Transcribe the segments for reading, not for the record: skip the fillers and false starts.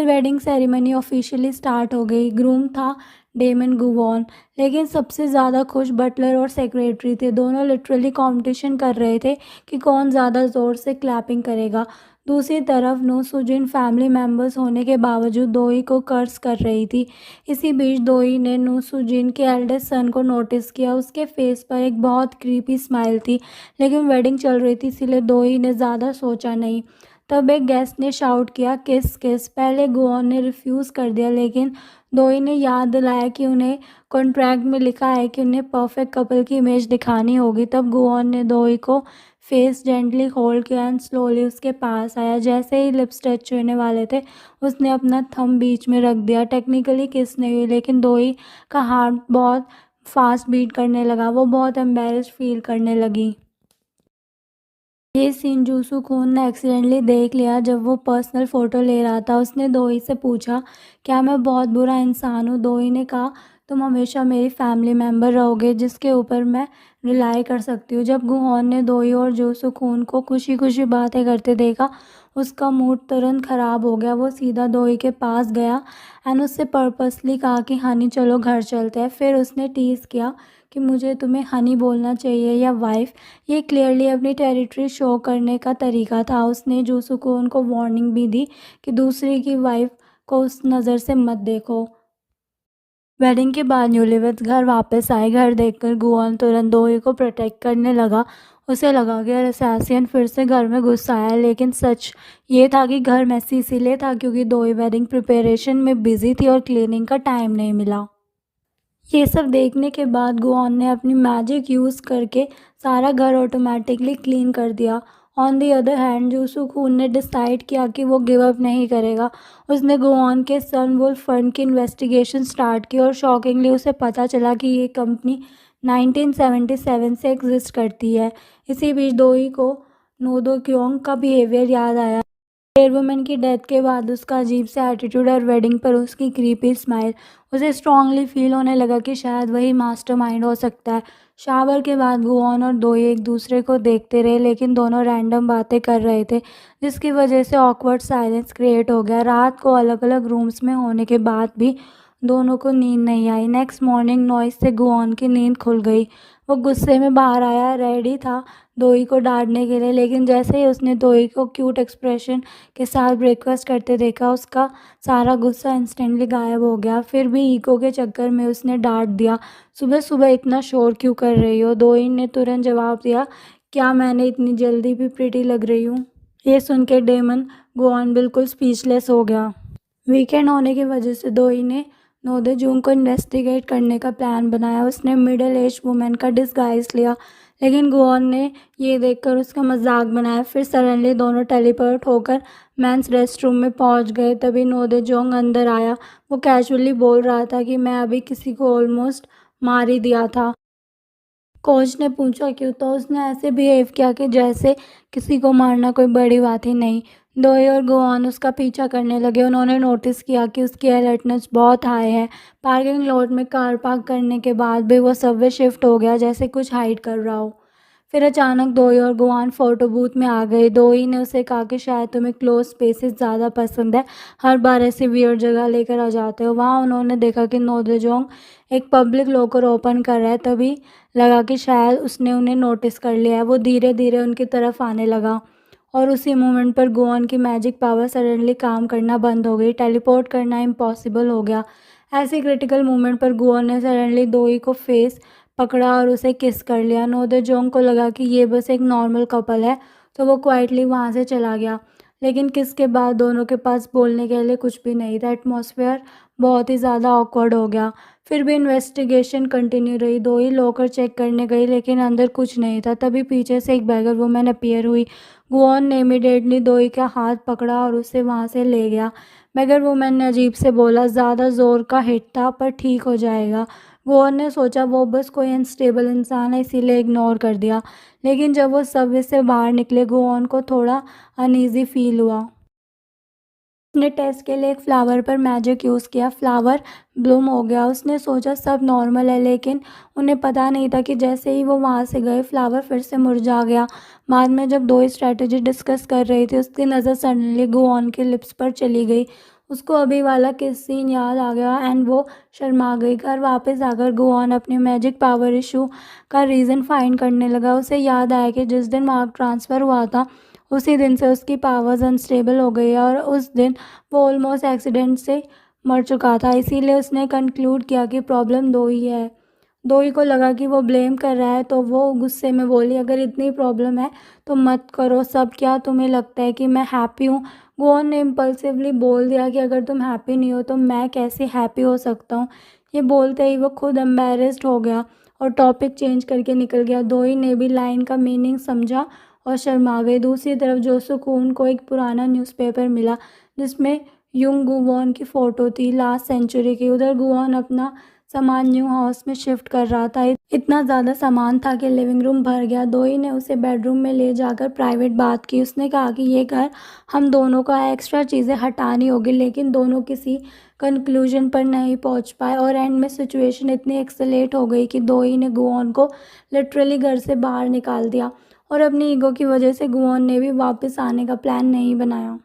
Wedding ceremony officially start हो गई। Groom था डेमन गुवॉन, लेकिन सबसे ज़्यादा खुश बटलर और सेक्रेटरी थे। दोनों लिटरली कंपटीशन कर रहे थे कि कौन ज़्यादा ज़ोर से क्लैपिंग करेगा। दूसरी तरफ नो सुजिन फैमिली मेम्बर्स होने के बावजूद दोई को कर्स कर रही थी। इसी बीच दोई ने नो सुजिन के एल्डेस्ट सन को नोटिस किया। उसके फेस पर एक बहुत क्रीपी स्माइल थी, लेकिन वेडिंग चल रही थी इसलिए दोई ने ज़्यादा सोचा नहीं। तब एक गेस्ट ने शाउट किया, किस किस। पहले गुओन ने रिफ्यूज़ कर दिया, लेकिन दोई ने याद दिलाया कि उन्हें कॉन्ट्रैक्ट में लिखा है कि उन्हें परफेक्ट कपल की इमेज दिखानी होगी। तब गुओन ने दोई को फेस जेंटली होल्ड किया एंड स्लोली उसके पास आया। जैसे ही लिप्स टच होने वाले थे, उसने अपना थंब बीच में रख दिया। टेक्निकली किस नहीं हुई, लेकिन दोई का हार्ट बहुत फास्ट बीट करने लगा। वो बहुत एम्बेरस्ड फील करने लगी। ये सीन जूसू खून ने एक्सीडेंटली देख लिया जब वो पर्सनल फ़ोटो ले रहा था। उसने दोई से पूछा, क्या मैं बहुत बुरा इंसान हूँ? दोई ने कहा, तुम हमेशा मेरी फैमिली मेम्बर रहोगे जिसके ऊपर मैं रिलाई कर सकती हूँ। जब गुहॉन ने दोई और जूसू खून को खुशी खुशी बातें करते देखा, उसका मूड तुरंत ख़राब हो गया। वो सीधा दोई के पास गया एंड उससे पर्पसली कहा कि हनी चलो घर चलते हैं। फिर उसने टीज़ किया कि मुझे तुम्हें हनी बोलना चाहिए या वाइफ। ये क्लियरली अपनी टेरिटरी शो करने का तरीका था। उसने जूसू को उनको वार्निंग भी दी कि दूसरे की वाइफ को उस नज़र से मत देखो। वेडिंग के बाद न्यूलीवेड्स घर वापस आए। घर देखकर गुआन तुरंत दोई को प्रोटेक्ट करने लगा। उसे लगा कि असैसिन फिर से घर में घुस आया, लेकिन सच ये था कि घर मैसी इसीलिए था क्योंकि दोई वेडिंग प्रिपरेशन में बिजी थी और क्लीनिंग का टाइम नहीं मिला। ये सब देखने के बाद गुआन ने अपनी मैजिक यूज़ करके सारा घर ऑटोमेटिकली क्लीन कर दिया। ऑन दी अदर हैंड जूसू खून ने डिसाइड किया कि वो गिव अप नहीं करेगा। उसने गुआन के सन वुल्फ फंड की इन्वेस्टिगेशन स्टार्ट की और शॉकिंगली उसे पता चला कि ये कंपनी 1977 से एग्जिस्ट करती है। इसी बीच दोई को नोदो क्योंग का बिहेवियर याद आया। वुमेन की डेथ के बाद उसका अजीब सा एटीट्यूड और वेडिंग पर उसकी क्रीपी स्माइल। उसे स्ट्रांगली फील होने लगा कि शायद वही मास्टरमाइंड हो सकता है। शावर के बाद गुआन और दोई एक दूसरे को देखते रहे, लेकिन दोनों रैंडम बातें कर रहे थे जिसकी वजह से ऑकवर्ड साइलेंस क्रिएट हो गया। रात को अलग अलग रूम्स में होने के बाद भी दोनों को नींद नहीं आई। नेक्स्ट मॉर्निंग नॉइस से गुआन की नींद खुल गई। वो गुस्से में बाहर आया, रेडी था दोई को डांटने के लिए, लेकिन जैसे ही उसने दोई को क्यूट एक्सप्रेशन के साथ ब्रेकफास्ट करते देखा, उसका सारा गुस्सा इंस्टेंटली गायब हो गया। फिर भी ईगो के चक्कर में उसने डांट दिया, सुबह सुबह इतना शोर क्यों कर रही हो? दोई ने तुरंत जवाब दिया, क्या मैंने इतनी जल्दी भी प्रिटी लग रही हूँ? ये सुन के डेमन गुआन बिल्कुल स्पीचलेस हो गया। वीकेंड होने की वजह से दोई ने नोदे जून को इन्वेस्टिगेट करने का प्लान बनाया। उसने मिडिल एज वुमेन का डिस्गाइज लिया, लेकिन गुआन ने ये देखकर उसका मजाक बनाया। फिर सडनली दोनों टेलीपोर्ट होकर मेंस रेस्टरूम में पहुंच गए। तभी नोदे जोंग अंदर आया। वो कैजुअली बोल रहा था कि मैं अभी किसी को ऑलमोस्ट मार ही दिया था। कोच ने पूछा क्यों, तो उसने ऐसे बिहेव किया कि जैसे किसी को मारना कोई बड़ी बात ही नहीं। दोई और गुआन उसका पीछा करने लगे। उन्होंने नोटिस किया कि उसकी अलर्टनेस बहुत हाई है। पार्किंग लॉट में कार पार्क करने के बाद भी वो सबवे शिफ्ट हो गया, जैसे कुछ हाइड कर रहा हो। फिर अचानक दोई और गुआन फोटो बूथ में आ गए। दोई ने उसे कहा कि शायद तुम्हें क्लोज स्पेसेस ज़्यादा पसंद है, हर बार ऐसी वियर्ड जगह लेकर आ जाते हो। वहाँ उन्होंने देखा कि नोदेजोंग एक पब्लिक लॉकर ओपन कर रहा है। तभी लगा कि शायद उसने उन्हें नोटिस कर लिया है। वो धीरे धीरे उनकी तरफ आने लगा और उसी मोमेंट पर गुआन की मैजिक पावर सडनली काम करना बंद हो गई। टेलीपोर्ट करना इम्पॉसिबल हो गया। ऐसे क्रिटिकल मोमेंट पर गुआन ने सडनली दोई को फेस पकड़ा और उसे किस कर लिया। नोदेजोंग को लगा कि ये बस एक नॉर्मल कपल है, तो वो क्वाइटली वहाँ से चला गया। लेकिन किस के बाद दोनों के पास बोलने के लिए कुछ भी नहीं था। एटमॉस्फेयर बहुत ही ज़्यादा ऑकवर्ड हो गया। फिर भी इन्वेस्टिगेशन कंटिन्यू रही। दोई लॉकर चेक करने गई, लेकिन अंदर कुछ नहीं था। तभी पीछे से एक बैगर वुमेन अपीयर हुई। गुआन ने इमीडिएटली दोई का हाथ पकड़ा और उसे वहाँ से ले गया। बैगर वुमेन ने अजीब से बोला, ज़्यादा ज़ोर का हिट था पर ठीक हो जाएगा। गुआन ने सोचा वो बस कोई अनस्टेबल इंसान है, इसीलिए इग्नोर कर दिया। लेकिन जब वो सबवे से बाहर निकले, गुआन को थोड़ा अनईजी फील हुआ। उसने टेस्ट के लिए एक फ्लावर पर मैजिक यूज़ किया। फ्लावर ब्लूम हो गया। उसने सोचा सब नॉर्मल है, लेकिन उन्हें पता नहीं था कि जैसे ही वो वहाँ से गए, फ्लावर फिर से मुरझा गया। बाद में जब दो स्ट्रैटेजी डिस्कस कर रही थी, उसकी नज़र सडनली गुआन के लिप्स पर चली गई। उसको अभी वाला किस सीन याद आ गया एंड वो शर्मा गई। घर वापस आकर गुआन अपने मैजिक पावर इशू का रीज़न फाइंड करने लगा। उसे याद आया कि जिस दिन मार्क ट्रांसफ़र हुआ था उसी दिन से उसकी पावर्स अनस्टेबल हो गई है और उस दिन वो ऑलमोस्ट एक्सीडेंट से मर चुका था। इसीलिए उसने कंक्लूड किया कि प्रॉब्लम दो ही है। दोई को लगा कि वो ब्लेम कर रहा है तो वो गुस्से में बोली, अगर इतनी प्रॉब्लम है तो मत करो सब, क्या तुम्हें लगता है कि मैं हैप्पी हूँ? गोवन ने इम्पल्सिवली बोल दिया कि अगर तुम हैप्पी नहीं हो तो मैं कैसे हैप्पी हो सकता हूँ। ये बोलते ही वो खुद एम्बेरस्ड हो गया और टॉपिक चेंज करके निकल गया। दोई ने भी लाइन का मीनिंग समझा और शर्मा गई। दूसरी तरफ जो सुकून को एक पुराना न्यूज़पेपर मिला जिसमें युंग गुवॉन की फ़ोटो थी लास्ट सेंचुरी की। उधर गुवॉन अपना सामान न्यू हाउस में शिफ्ट कर रहा था। इतना ज़्यादा सामान था कि लिविंग रूम भर गया। दोई ने उसे बेडरूम में ले जाकर प्राइवेट बात की। उसने कहा कि ये घर हम दोनों का है, एक्स्ट्रा चीज़ें हटानी होगी, लेकिन दोनों किसी कंक्लूजन पर नहीं पहुंच पाए और एंड में सिचुएशन इतनी एक्सलेट हो गई कि दोई ने गुवॉन को लिटरली घर से बाहर निकाल दिया और अपनी ईगो की वजह से गुवॉन ने भी वापस आने का प्लान नहीं बनाया।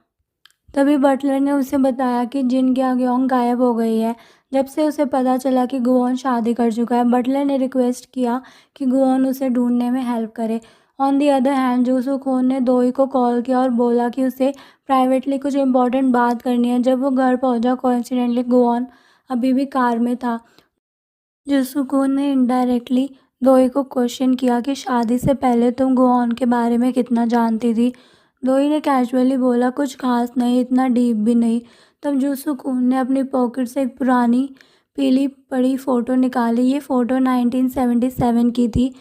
तभी बटलर ने उसे बताया कि जिन ग्याग्योंग गायब हो गई है। जब से उसे पता चला कि गुवॉन शादी कर चुका है, बटलर ने रिक्वेस्ट किया कि गुवॉन उसे ढूंढने में हेल्प करे। ऑन दी अदर हैंड जो सू खून ने दोई को कॉल किया और बोला कि उसे प्राइवेटली कुछ इंपॉर्टेंट बात करनी है। जब वो घर पहुंचा कोइंसिडेंटली गुवॉन अभी भी कार में था। जो सू खून ने इनडायरेक्टली दोई को क्वेश्चन किया कि शादी से पहले तुम गुवॉन के बारे में कितना जानती थी। दोई ने कैजुअली बोला, कुछ खास नहीं, इतना डीप भी नहीं। तब जो सुकून ने अपनी पॉकेट से एक पुरानी पीली पड़ी फ़ोटो निकाली। ये फ़ोटो 1977 की थी,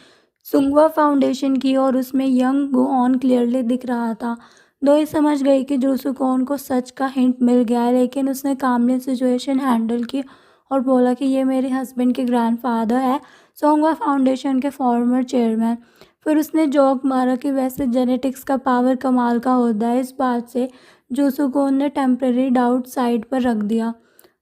सुंगवा फाउंडेशन की, और उसमें यंग गुऑन क्लियरली दिख रहा था। दोई समझ गई कि जो सुकून को सच का हिंट मिल गया है, लेकिन उसने कामली सिचुएशन हैंडल की और बोला कि ये मेरे हस्बैंड के ग्रैंडफादर है, सोंगवा फाउंडेशन के फॉर्मर चेयरमैन। फिर उसने जोक मारा कि वैसे जेनेटिक्स का पावर कमाल का होता है। इस बात से जूसुकून ने टेम्परेरी डाउट साइड पर रख दिया।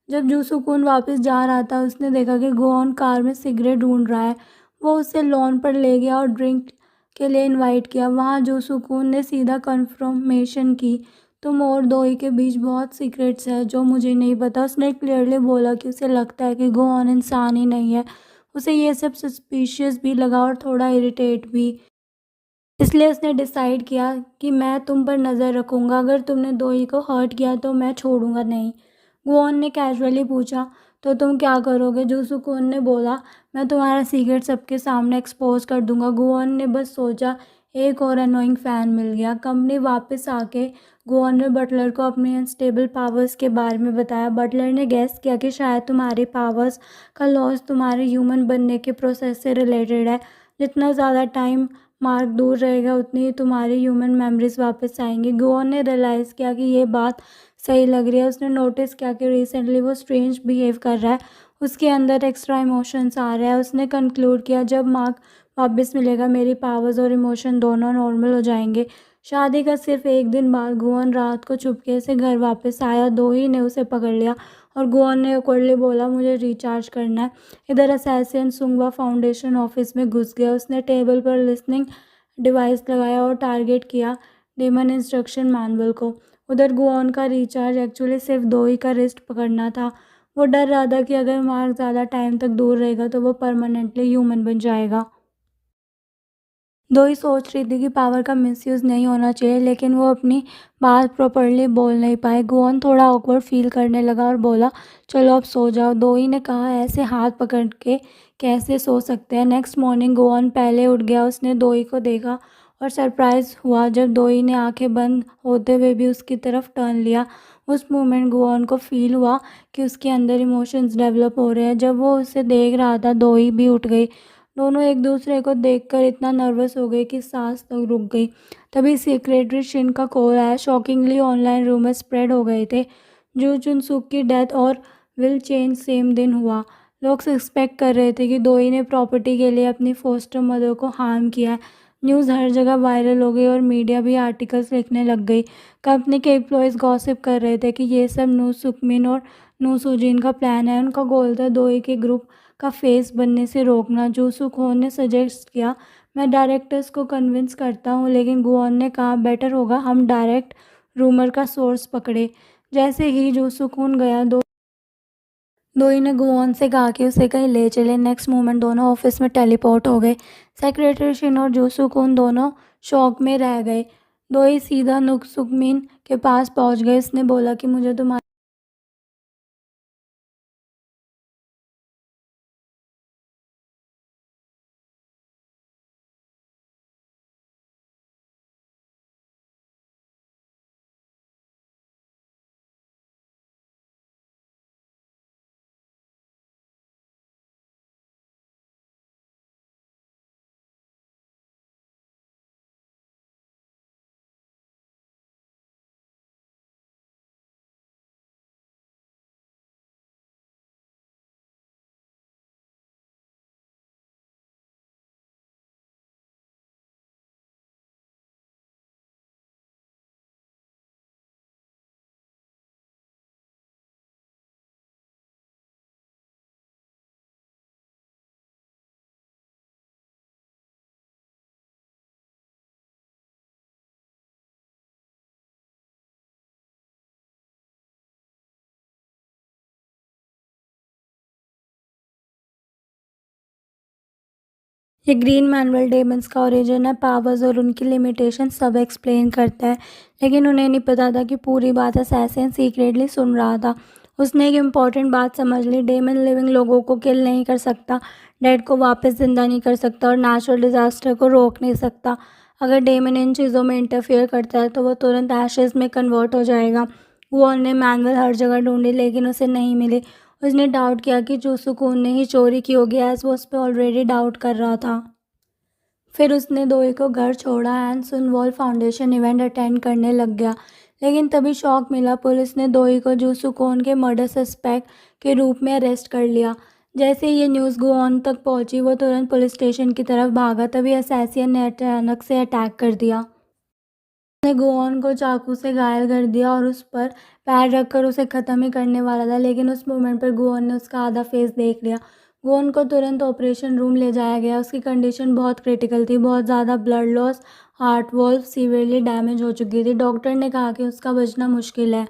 जब जूसुकून वापस जा रहा था उसने देखा कि गोन कार में सिगरेट ढूंढ रहा है। वो उसे लॉन पर ले गया और ड्रिंक के लिए इनवाइट किया। वहाँ जूसुकून ने सीधा कन्फर्मेशन की, तुम और दोई के बीच बहुत सीक्रेट्स है जो मुझे नहीं पता। उसने क्लियरली बोला कि उसे लगता है कि गोन इंसान ही नहीं है। उसे ये सब सस्पिशियस भी लगा और थोड़ा इरिटेट भी। इसलिए उसने डिसाइड किया कि मैं तुम पर नज़र रखूँगा, अगर तुमने दोई को हर्ट किया तो मैं छोड़ूंगा नहीं। गुओन ने कैजुअली पूछा, तो तुम क्या करोगे? जूसुकून ने बोला, मैं तुम्हारा सीक्रेट सबके सामने एक्सपोज कर दूंगा। गुओन ने बस सोचा, एक और अनोइंग फ़ैन मिल गया। कंपनी वापस आके गुओन ने बटलर को अपने अनस्टेबल पावर्स के बारे में बताया। बटलर ने गेस किया कि शायद तुम्हारी पावर्स का लॉस तुम्हारे ह्यूमन बनने के प्रोसेस से रिलेटेड है। जितना ज़्यादा टाइम मार्क दूर रहेगा उतनी ही तुम्हारी ह्यूमन मेमोरीज वापस आएंगी। गुओन ने रियलाइज़ किया कि ये बात सही लग रही है। उसने नोटिस किया कि रिसेंटली वो स्ट्रेंज बिहेव कर रहा है, उसके अंदर एक्स्ट्रा इमोशंस आ रहा है। उसने कंक्लूड किया, जब मार्क वापस मिलेगा मेरी पावर्स और इमोशन दोनों नॉर्मल हो जाएंगे। शादी का सिर्फ एक दिन बाद गुओन रात को चुपके से घर वापस आया। दो ही ने उसे पकड़ लिया और गुओन ने अकड़ली बोला, मुझे रिचार्ज करना है। इधर असैसिन सुंगवा फाउंडेशन ऑफिस में घुस गया। उसने टेबल पर लिसनिंग डिवाइस लगाया और टारगेट किया डेमन इंस्ट्रक्शन मैनुअल को। उधर गुओन का रिचार्ज एक्चुअली सिर्फ दो ही का रिस्ट पकड़ना था। वो डर रहा था कि अगर मार्क ज़्यादा टाइम तक दूर रहेगा तो वो परमानेंटली ह्यूमन बन जाएगा। दो ही सोच रही थी कि पावर का मिसयूज़ नहीं होना चाहिए, लेकिन वो अपनी बात प्रॉपर्ली बोल नहीं पाए। गुओन थोड़ा ऑकवर्ड फील करने लगा और बोला, चलो अब सो जाओ। दो ही ने कहा, ऐसे हाथ पकड़ के कैसे सो सकते हैं। नेक्स्ट मॉर्निंग गुओन पहले उठ गया। उसने दोई को देखा और सरप्राइज हुआ जब दोई ने आंखें बंद होते हुए भी उसकी तरफ टर्न लिया। उस मोमेंट गुओन को फील हुआ कि उसके अंदर इमोशंस डेवलप हो रहे हैं। जब वो उसे देख रहा था दोई भी उठ गई। दोनों एक दूसरे को देखकर इतना नर्वस हो गए कि सांस तक रुक गई। तभी सेक्रेटरी शिन का कॉल आया। शॉकिंगली ऑनलाइन रूमर स्प्रेड हो गए थे, जू चुन सुक की डेथ और विल चेंज सेम दिन हुआ। लोग सस्पेक्ट कर रहे थे कि दोई ने प्रॉपर्टी के लिए अपनी फोस्टर मदर को हार्म किया है। न्यूज़ हर जगह वायरल हो गई और मीडिया भी आर्टिकल्स लिखने लग गई। कंपनी के एम्प्लॉयज़ गॉसिप कर रहे थे कि ये सब नू सुकमिन और नू सुजीन का प्लान है। उनका गोल था दोई के ग्रुप का फेस बनने से रोकना। जो सुखोन ने सजेस्ट किया, मैं डायरेक्टर्स को कन्विंस करता हूँ, लेकिन गुओन ने कहा बेटर होगा हम डायरेक्ट रूमर का सोर्स पकड़े। जैसे ही जो सुकून गया, दोई ने गुओन से कहा कि उसे कहीं ले चले। नेक्स्ट मोमेंट दोनों ऑफिस में टेलीपोर्ट हो गए। सेक्रेटरी शिन और जो सुकून दोनों शॉक में रह गए। दोई सीधा नुक सुकमीन के पास पहुंच गए। उसने बोला कि मुझे तुम्हारी ये ग्रीन मैनुअल डेमंस का ओरिजिन है। पावर्स और उनकी लिमिटेशन सब एक्सप्लेन करता है, लेकिन उन्हें नहीं पता था कि पूरी बात असैसिन सीक्रेटली सुन रहा था। उसने एक इम्पॉर्टेंट बात समझ ली। डेमन लिविंग लोगों को किल नहीं कर सकता, डेड को वापस जिंदा नहीं कर सकता और नेचुरल डिजास्टर को रोक नहीं सकता। अगर डेमन इन चीज़ों में इंटरफेयर करता है तो वो तुरंत एशेज में कन्वर्ट हो जाएगा। वो ने मैनुअल हर जगह ढूंढी, लेकिन उसे नहीं मिली। उसने डाउट किया कि जो सुकून ने ही चोरी की होगी, एज वो उस पर ऑलरेडी डाउट कर रहा था। फिर उसने दोई को घर छोड़ा एंड सुनवॉल फाउंडेशन इवेंट अटेंड करने लग गया। लेकिन तभी शॉक मिला। पुलिस ने दोई को जू सुकून के मर्डर सस्पेक्ट के रूप में अरेस्ट कर लिया। जैसे ही ये न्यूज़ गुआन तक पहुंची, वो तुरंत पुलिस स्टेशन की तरफ भागा। तभी असैसिन ने अचानक से अटैक कर दिया। उसने गुआन को चाकू से घायल कर दिया और उस पर पैर रखकर उसे ख़त्म ही करने वाला था, लेकिन उस मोमेंट पर गुआन ने उसका आधा फेस देख लिया। गुआन को तुरंत ऑपरेशन रूम ले जाया गया। उसकी कंडीशन बहुत क्रिटिकल थी, बहुत ज़्यादा blood loss, heart valve severely damage हो चुकी थी। डॉक्टर ने कहा कि उसका बचना मुश्किल है।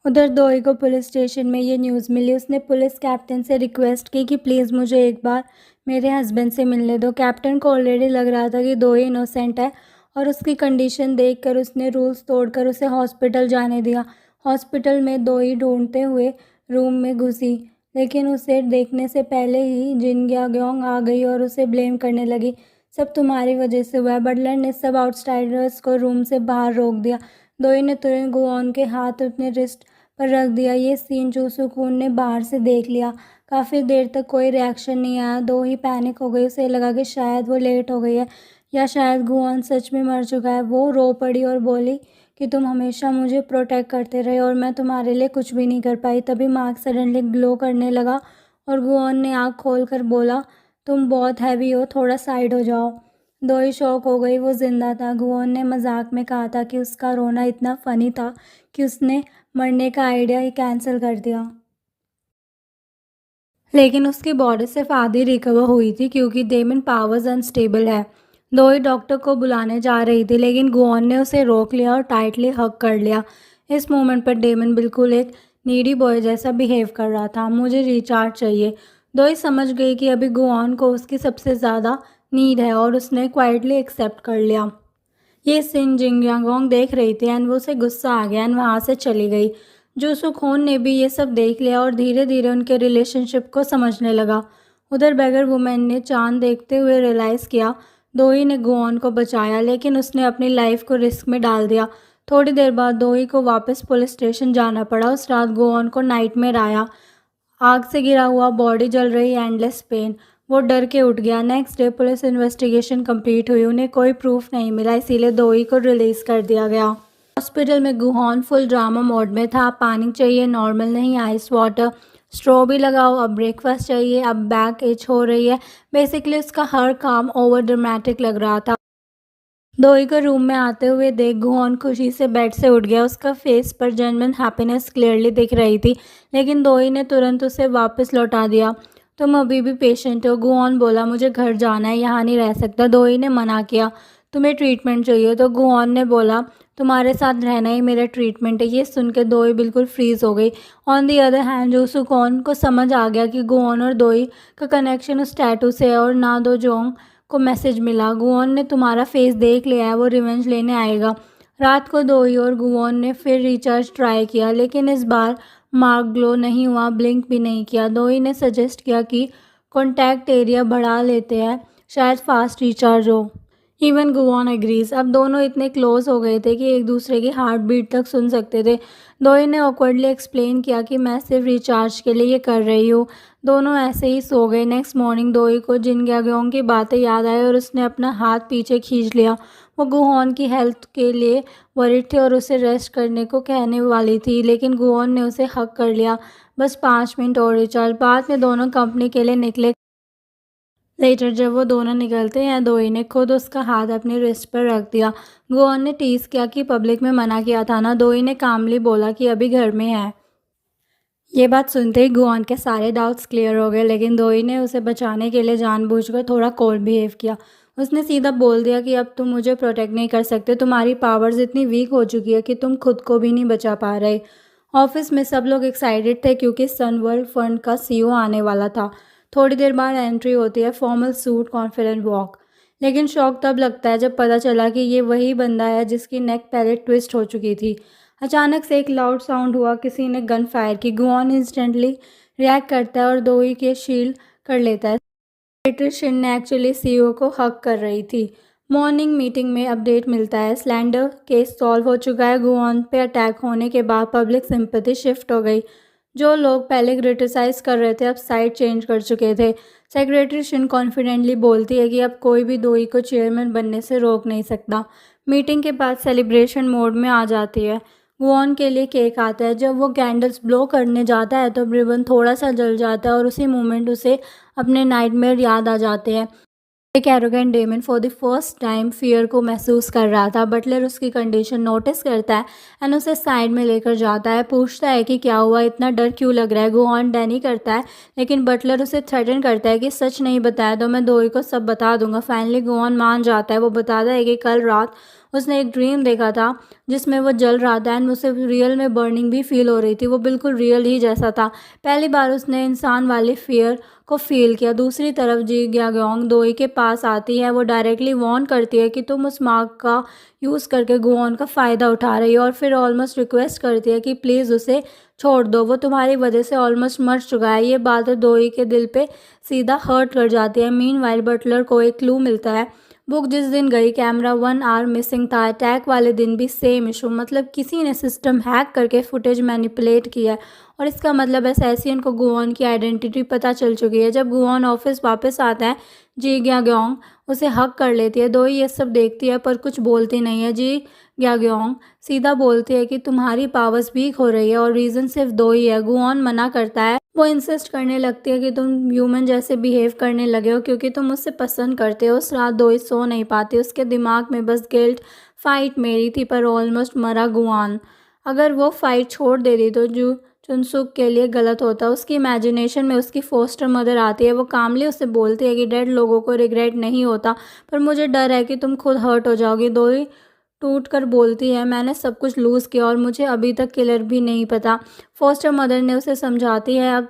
उधर दोई को पुलिस स्टेशन में ये न्यूज़ मिली। उसने पुलिस कैप्टन से रिक्वेस्ट की कि प्लीज़ मुझे एक बार मेरे हस्बैंड से मिलने दो। कैप्टन को ऑलरेडी लग रहा था कि दोई इनोसेंट है और उसकी कंडीशन देखकर उसने रूल्स तोड़कर उसे हॉस्पिटल जाने दिया। हॉस्पिटल में दोई ढूंढते हुए रूम में घुसी, लेकिन उसे देखने से पहले ही जिन ग्योंग आ गई और उसे ब्लेम करने लगी। सब तुम्हारी वजह से हुआ है। बटलर ने सब आउटसाइडर्स को रूम से बाहर रोक दिया। दोई ने तुरंत गुआन के हाथ अपने रिस्ट पर रख दिया। ये सीन जो सुकून ने बाहर से देख लिया। काफ़ी देर तक कोई रिएक्शन नहीं आया। दो ही पैनिक हो गई। उसे लगा कि शायद वो लेट हो गई है या शायद गुआन सच में मर चुका है। वो रो पड़ी और बोली कि तुम हमेशा मुझे प्रोटेक्ट करते रहे और मैं तुम्हारे लिए कुछ भी नहीं कर पाई। तभी मार्क सडनली ग्लो करने लगा और गुआन ने आँख खोल कर बोला, तुम बहुत हैवी हो, थोड़ा साइड हो जाओ। दो ही शॉक हो गई। वो जिंदा था। गुआन ने मजाक में कहा था कि उसका रोना इतना फनी था कि उसने मरने का आइडिया ही कैंसिल कर दिया। लेकिन उसकी बॉडी सिर्फ आधी रिकवर हुई थी क्योंकि डेमन पावर्स अनस्टेबल है। दोई डॉक्टर को बुलाने जा रही थी, लेकिन गुआन ने उसे रोक लिया और टाइटली हग कर लिया। इस मोमेंट पर डेमन बिल्कुल एक नीडी बॉय जैसा बिहेव कर रहा था। मुझे रिचार्ज चाहिए। दोई समझ गई कि अभी गुआन को उसकी सबसे ज़्यादा नीड है और उसने क्वाइटली एक्सेप्ट कर लिया। ये सीन जिंगयांगोंग देख रही थी एंड वो उसे गुस्सा आ गया एंड वहाँ से चली गई। जो सुखोन ने भी ये सब देख लिया और धीरे धीरे उनके रिलेशनशिप को समझने लगा। उधर बैगर वुमेन ने चांद देखते हुए रियलाइज़ किया दोई ने गुआन को बचाया, लेकिन उसने अपनी लाइफ को रिस्क में डाल दिया। थोड़ी देर बाद दोई को वापस पुलिस स्टेशन जाना पड़ा। उस रात गुआन को नाइटमेयर आया। आग से घिरा हुआ, बॉडी जल रही, एंडलेस पेन। वो डर के उठ गया। Next day police investigation complete हुई। उन्हें कोई प्रूफ नहीं मिला, इसीलिए दोई को रिलीज कर दिया गया। हॉस्पिटल में गुहॉन फुल ड्रामा मोड में था। पानी चाहिए, नॉर्मल नहीं, आइस वाटर। स्ट्रॉ भी लगाओ, अब ब्रेकफास्ट चाहिए, अब बैक एच हो रही है। बेसिकली उसका हर काम ओवर ड्रामेटिक लग रहा था। दोई को रूम में आते हुए देख गुहॉन खुशी से बेड से उठ गया। उसका फेस पर जेन्युइन हैप्पीनेस क्लियरली दिख रही थी, लेकिन दोई ने तुरंत उसे वापस लौटा दिया। तुम अभी भी पेशेंट हो। गुहॉन बोला, मुझे घर जाना है, यहाँ नहीं रह सकता। दोई ने मना किया। तुम्हें ट्रीटमेंट चाहिए तो गुहॉन ने बोला, तुम्हारे साथ रहना ही मेरा ट्रीटमेंट है। ये सुन के दोई बिल्कुल फ्रीज हो गई। ऑन दी अदर हैंड जो सुकॉन को समझ आ गया कि गुओन और दोई का कनेक्शन उस टैटू से है और ना दो जोंग को मैसेज मिला, गुओन ने तुम्हारा फेस देख लिया है, वो रिवेंज लेने आएगा। रात को दोई और गुओन ने फिर रिचार्ज ट्राई किया, लेकिन इस बार मार्क ग्लो नहीं हुआ, ब्लिंक भी नहीं किया। दोई ने सजेस्ट किया कि कॉन्टैक्ट एरिया बढ़ा लेते हैं, शायद फास्ट रिचार्ज हो। Even Guwon agrees. अब दोनों इतने क्लोज हो गए थे कि एक दूसरे की हार्ट बीट तक सुन सकते थे। दोई ने ऑकवर्डली एक्सप्लेन किया कि मैं सिर्फ रिचार्ज के लिए ये कर रही हूँ। दोनों ऐसे ही सो गए। नेक्स्ट मॉर्निंग दोई को जिन ग्याग्योंग की बातें याद आई और उसने अपना हाथ पीछे खींच लिया। वो गुहोन की हेल्थ के लिए वरिड थे और उसे रेस्ट करने को कहने वाली थी, लेकिन गुहोन ने उसे हक कर लिया। बस 5 मिनट और रिचार्ज। बाद में दोनों कंपनी के लिए निकले। लेटर जब वो दोनों निकलते हैं, दोई ने खुद उसका हाथ अपनी रिस्ट पर रख दिया। गुओन ने टीज किया कि पब्लिक में मना किया था ना। दोई ने कामली बोला कि अभी घर में है। ये बात सुनते ही गुओन के सारे डाउट्स क्लियर हो गए, लेकिन दोई ने उसे बचाने के लिए जानबूझकर थोड़ा कोल्ड बिहेव किया। उसने सीधा बोल दिया कि अब तुम मुझे प्रोटेक्ट नहीं कर सकते, तुम्हारी पावर्स इतनी वीक हो चुकी है कि तुम खुद को भी नहीं बचा पा रहे। ऑफिस में सब लोग एक्साइटेड थे क्योंकि सनवर्ल्ड फंड का सीईओ आने वाला था। थोड़ी देर बाद एंट्री होती है, फॉर्मल सूट, कॉन्फिडेंट वॉक। लेकिन शॉक तब लगता है जब पता चला कि ये वही बंदा है जिसकी नेक पहले ट्विस्ट हो चुकी थी। अचानक से एक लाउड साउंड हुआ, किसी ने गन फायर की। गुआन इंस्टेंटली रिएक्ट करता है और दोई के शील्ड कर लेता है। पेट्रिशियन ने एक्चुअली सीईओ को हक कर रही थी। मॉर्निंग मीटिंग में अपडेट मिलता है, स्लैंडर केस सॉल्व हो चुका है। गुआन पे अटैक होने के बाद पब्लिक सिंपैथी शिफ्ट हो गई। जो लोग पहले क्रिटिसाइज कर रहे थे अब साइड चेंज कर चुके थे। सेक्रेटरी शिन कॉन्फिडेंटली बोलती है कि अब कोई भी दोई को चेयरमैन बनने से रोक नहीं सकता। मीटिंग के बाद सेलिब्रेशन मोड में आ जाती है। गुओन के लिए केक आता है। जब वो कैंडल्स ब्लो करने जाता है तो रिबन थोड़ा सा जल जाता है और उसी मोमेंट उसे अपने नाइटमेयर याद आ जाते हैं। एक arrogant demon for the first time fear को महसूस कर रहा था। बटलर उसकी कंडीशन नोटिस करता है एंड उसे साइड में लेकर जाता है। पूछता है कि क्या हुआ, इतना डर क्यों लग रहा है। गुआन डैनी करता है, लेकिन बटलर उसे थ्रेटन करता है कि सच नहीं बताया तो मैं दोई को सब बता दूंगा। फाइनली गुआन मान जाता है। वो बताता है कि कल रात उसने एक ड्रीम देखा था जिसमें वो जल रहा था एंड उसे रियल में बर्निंग भी फील हो रही थी। वो बिल्कुल रियल ही जैसा था। पहली बार उसने इंसान वाली फियर को फील किया। दूसरी तरफ जी ग्याग्योंग दोई के पास आती है। वो डायरेक्टली वार्न करती है कि तुम उस मार्क का यूज़ करके गुओन का फ़ायदा उठा रही हो और फिर ऑलमोस्ट रिक्वेस्ट करती है कि प्लीज़ उसे छोड़ दो, वो तुम्हारी वजह से ऑलमोस्ट मर चुका है। ये बात दोई के दिल पे सीधा हर्ट कर जाती है। मीनवाइल बटलर को एक क्लू मिलता है। बुक जिस दिन गई कैमरा 1 आवर मिसिंग था। अटैक वाले दिन भी सेम इशू, मतलब किसी ने सिस्टम हैक करके फुटेज मैनिपुलेट किया है और इसका मतलब असैसिन को गुओन की आइडेंटिटी पता चल चुकी है। जब गुओन ऑफिस वापस आता है, जी ग्याग्योंग उसे हक कर लेती है। दोई ये सब देखती है पर कुछ बोलती नहीं है। जी ग्याग्योंग सीधा बोलती है कि तुम्हारी पावर्स वीक हो रही है और रीज़न सिर्फ दो ही है। गुओन मना करता है। वो इंसिस्ट करने लगती है कि तुम ह्यूमन जैसे बिहेव करने लगे हो क्योंकि तुम उससे पसंद करते हो। उस रात दोई सो नहीं पाती। उसके दिमाग में बस गिल्ट, फाइट मेरी थी पर ऑलमोस्ट मरा गुआन। अगर वो फाइट छोड़ देती तो जो चुनसुक के लिए गलत होता। उसकी इमेजिनेशन में उसकी फोस्टर मदर आती है। वो कामली उसे बोलती है कि डेड लोगों को रिग्रेट नहीं होता, पर मुझे डर है कि तुम खुद हर्ट हो जाओगी। दोई टूट कर बोलती है, मैंने सब कुछ लूज़ किया और मुझे अभी तक किलर भी नहीं पता। फोस्टर मदर ने उसे समझाती है, अब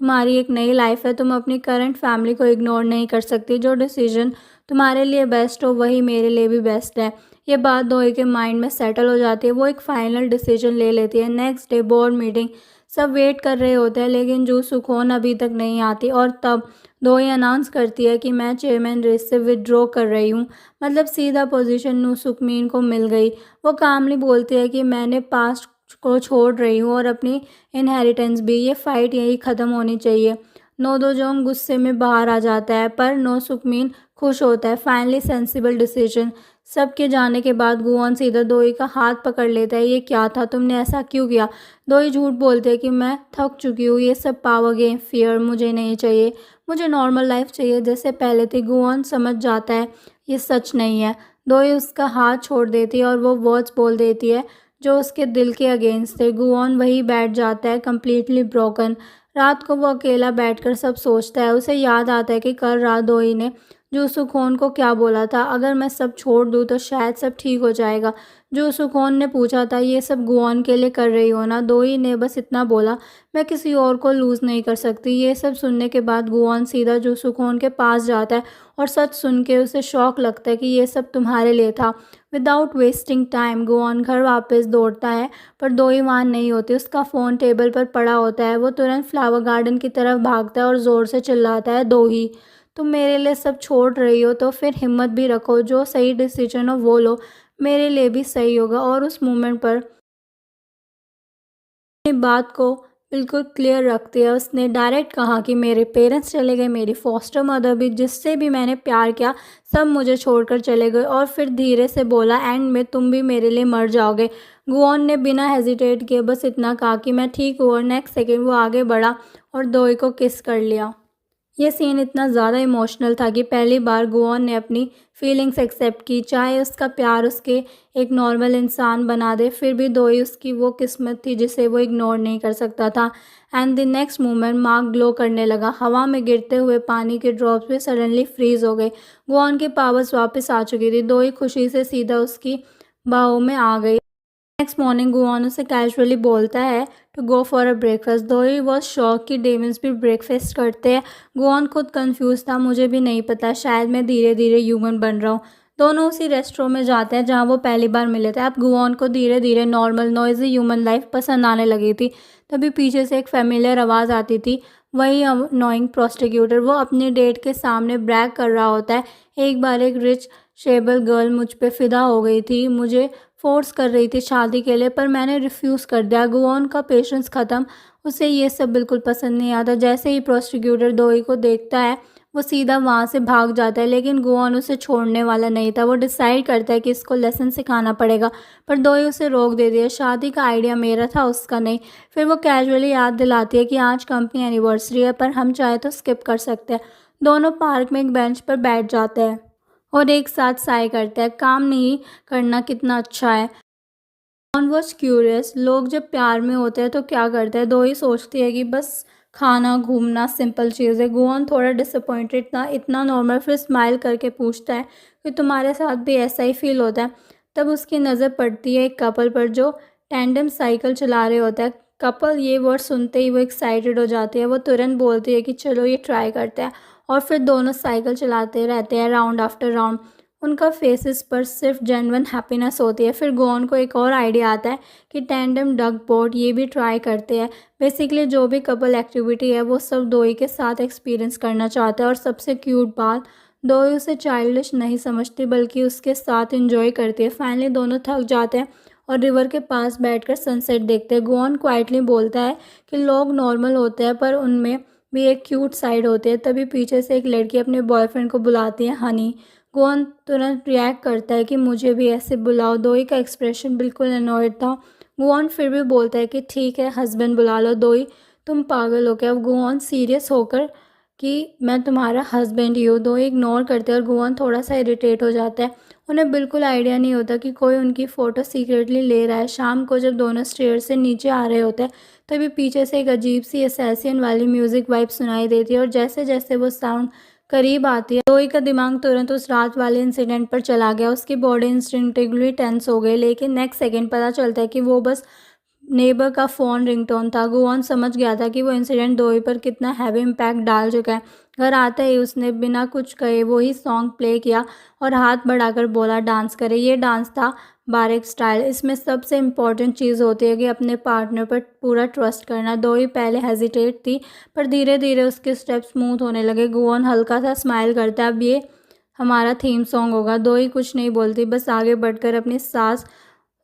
तुम्हारी एक नई लाइफ है, तुम अपनी करंट फैमिली को इग्नोर नहीं कर सकती। जो डिसीजन तुम्हारे लिए बेस्ट हो वही मेरे लिए भी बेस्ट है। ये बात दोई के माइंड में सेटल हो जाती है। वो एक फाइनल डिसीजन ले लेती है। Next day board meeting. सब वेट कर रहे होते हैं लेकिन जू सुखोन अभी तक नहीं आती और तब दोई अनाउंस करती है कि मैं चेयरमैन रेस से विड्रॉ कर रही हूँ। मतलब सीधा पोजीशन नू सुकमीन को मिल गई। वो कामली बोलती है कि मैंने पास्ट को छोड़ रही हूँ और अपनी इनहेरिटेंस भी। ये फाइट यही ख़त्म होनी चाहिए। नो दो जोंग गुस्से में बाहर आ जाता है पर नो सुकमीन खुश होता है। Finally sensible decision. सबके जाने के बाद गुओन सीधा दोई का हाथ पकड़ लेता है। ये क्या था, तुमने ऐसा क्यों किया। दोई झूठ बोलते हैं कि मैं थक चुकी हूँ, ये सब पावर गेम फियर मुझे नहीं चाहिए, मुझे नॉर्मल लाइफ चाहिए जैसे पहले थी। गुओन समझ जाता है ये सच नहीं है। दोई उसका हाथ छोड़ देती है और वो वर्ड्स बोल देती है जो उसके दिल के अगेंस्ट थे। गुओन वही बैठ जाता है कम्प्लीटली ब्रोकन। रात को वो अकेला बैठकर सब सोचता है। उसे याद आता है कि कल रात दोई ने जो सुखोन को क्या बोला था, अगर मैं सब छोड़ दूँ तो शायद सब ठीक हो जाएगा। जो सुखोन ने पूछा था, ये सब गुआन के लिए कर रही हो ना? दोई ने बस इतना बोला, मैं किसी और को लूज़ नहीं कर सकती। ये सब सुनने के बाद गुआन सीधा जो सुखोन के पास जाता है और सच सुन के उसे शौक लगता है कि ये सब तुम्हारे लिए था। विदाउट वेस्टिंग टाइम गुआन घर वापस दौड़ता है, पर दोई वहाँ नहीं होती। उसका फ़ोन टेबल पर पड़ा होता है। वो तुरंत फ्लावर गार्डन की तरफ भागता है और ज़ोर से चिल्लाता है, दोई, तुम मेरे लिए सब छोड़ रही हो तो फिर हिम्मत भी रखो, जो सही डिसीजन हो वो लो, मेरे लिए भी सही होगा। और उस मोमेंट पर अपनी बात को बिल्कुल क्लियर रखते हैं। उसने डायरेक्ट कहा कि मेरे पेरेंट्स चले गए, मेरी फॉस्टर मदर भी, जिससे भी मैंने प्यार किया, सब मुझे छोड़कर चले गए। और फिर धीरे से बोला, एंड में तुम भी मेरे लिए मर जाओगे। गुओन ने बिना हेजिटेट किए बस इतना कहा कि मैं ठीक हूँ, और नेक्स्ट सेकेंड वो आगे बढ़ा और दोई को किस कर लिया। ये सीन इतना ज़्यादा इमोशनल था कि पहली बार गुओन ने अपनी फीलिंग्स एक्सेप्ट की, चाहे उसका प्यार उसके एक नॉर्मल इंसान बना दे, फिर भी दोई उसकी वो किस्मत थी जिसे वो इग्नोर नहीं कर सकता था। And the next moment mark glow करने लगा। हवा में गिरते हुए पानी के ड्रॉप्स भी सडनली फ्रीज हो गए। गुओन की पावर्स वापस आ चुकी थी। दोई खुशी से सीधा उसकी बाहों में आ गई। नेक्स्ट मॉर्निंग गुआन उसे कैजुअली बोलता है to go for a breakfast. Though he was shock कि डेमंस भी ब्रेकफास्ट करते हैं। गुआन खुद कंफ्यूज था, मुझे भी नहीं पता, शायद मैं धीरे धीरे ह्यूमन बन रहा हूँ। दोनों उसी रेस्टोरेंट में जाते हैं जहाँ वो पहली बार मिले थे। अब गुआन को धीरे धीरे नॉर्मल नॉइजी ह्यूमन लाइफ पसंद आने लगी थी। तभी पीछे से एक फेमिलियर आवाज़ आती थी, वही अनोइंग प्रोस्टिक्यूटर। वो अपनी डेट के सामने ब्रैग कर रहा होता है, एक बार एक रिच शेबल गर्ल मुझ पे फिदा हो गई थी, मुझे फोर्स कर रही थी शादी के लिए, पर मैंने रिफ्यूज़ कर दिया। गुआन का पेशेंस ख़त्म, उसे ये सब बिल्कुल पसंद नहीं आता। जैसे ही प्रोस्टिक्यूटर दोई को देखता है वो सीधा वहाँ से भाग जाता है, लेकिन गुआन उसे छोड़ने वाला नहीं था। वो डिसाइड करता है कि इसको लेसन सिखाना पड़ेगा, पर दोई उसे रोक देती है। शादी का आइडिया मेरा था, उसका नहीं। फिर वो कैजुअली याद दिलाती है कि आज कंपनी एनिवर्सरी है, पर हम चाहे तो स्किप कर सकते हैं। दोनों पार्क में एक बेंच पर बैठ जाते हैं और एक साथ साय करते हैं। काम नहीं करना कितना अच्छा है। जॉन वॉज क्यूरियस, लोग जब प्यार में होते हैं तो क्या करते हैं? दो ही सोचती है कि बस खाना घूमना सिंपल चीज़ है। गुआन थोड़ा डिसअपॉइंटेड था, इतना नॉर्मल। फिर स्माइल करके पूछता है कि तुम्हारे साथ भी ऐसा ही फील होता है? तब उसकी नज़र पड़ती है एक कपल पर जो टैंडम साइकिल चला रहे होता है। कपल ये वर्ड सुनते ही वो एक्साइटेड हो जाती है। वो तुरंत बोलती है कि चलो ये ट्राई करते हैं, और फिर दोनों साइकिल चलाते रहते हैं राउंड आफ्टर राउंड। उनका फेसेस पर सिर्फ जेन्युइन हैप्पीनेस होती है। फिर गोन को एक और आइडिया आता है कि टैंडम डग बोट ये भी ट्राई करते हैं। बेसिकली जो भी कपल एक्टिविटी है वो सब दोई के साथ एक्सपीरियंस करना चाहता है। और सबसे क्यूट बात, दोई उसे चाइल्डिश नहीं समझती बल्कि उसके साथ इंजॉय करती है। फाइनली दोनों थक जाते हैं और रिवर के पास बैठकर सनसेट देखते हैं। गोन क्वाइटली बोलता है कि लोग नॉर्मल होते हैं पर उनमें भी एक क्यूट साइड होती है। तभी पीछे से एक लड़की अपने बॉयफ्रेंड को बुलाती है, हनी। गोन तुरंत रिएक्ट करता है कि मुझे भी ऐसे बुलाओ। दोई का एक्सप्रेशन बिल्कुल अनॉयड था। गोन फिर भी बोलता है कि ठीक है, हस्बैंड बुला लो। दोई, तुम पागल हो क्या? गोन सीरियस होकर कि मैं तुम्हारा हस्बैंड ही हूँ। दोई इग्नोर करते हैं और गोवन थोड़ा सा इरिटेट हो जाता है। उन्हें बिल्कुल आइडिया नहीं होता कि कोई उनकी फ़ोटो सीक्रेटली ले रहा है। शाम को जब दोनों स्टेयर से नीचे आ रहे होते हैं तभी पीछे से एक अजीब सी असैसियन वाली म्यूज़िक वाइब सुनाई देती है, और जैसे जैसे वो साउंड करीब आती है दोई का दिमाग तुरंत उस रात वाले इंसिडेंट पर चला गया। उसकी बॉडी इंस्टिंक्टिवली टेंस हो गई, लेकिन नेक्स्ट सेकेंड पता चलता है कि वो बस नेबर का फ़ोन रिंगटोन था। गुआन समझ गया था कि वो इंसिडेंट दोई पर कितना हैवी इम्पैक्ट डाल चुका है। घर आते ही उसने बिना कुछ कहे वही सॉन्ग प्ले किया और हाथ बढ़ाकर बोला, डांस करे। ये डांस था बारेक स्टाइल। इसमें सबसे इम्पॉर्टेंट चीज़ होती है कि अपने पार्टनर पर पूरा ट्रस्ट करना। दोई पहले हेजिटेट थी पर धीरे धीरे उसके स्टेप स्मूथ होने लगे। गुआन हल्का सा स्माइल करता है, अब ये हमारा थीम सॉन्ग होगा। दोई कुछ नहीं बोलती, बस आगे बढ़कर अपनी सांस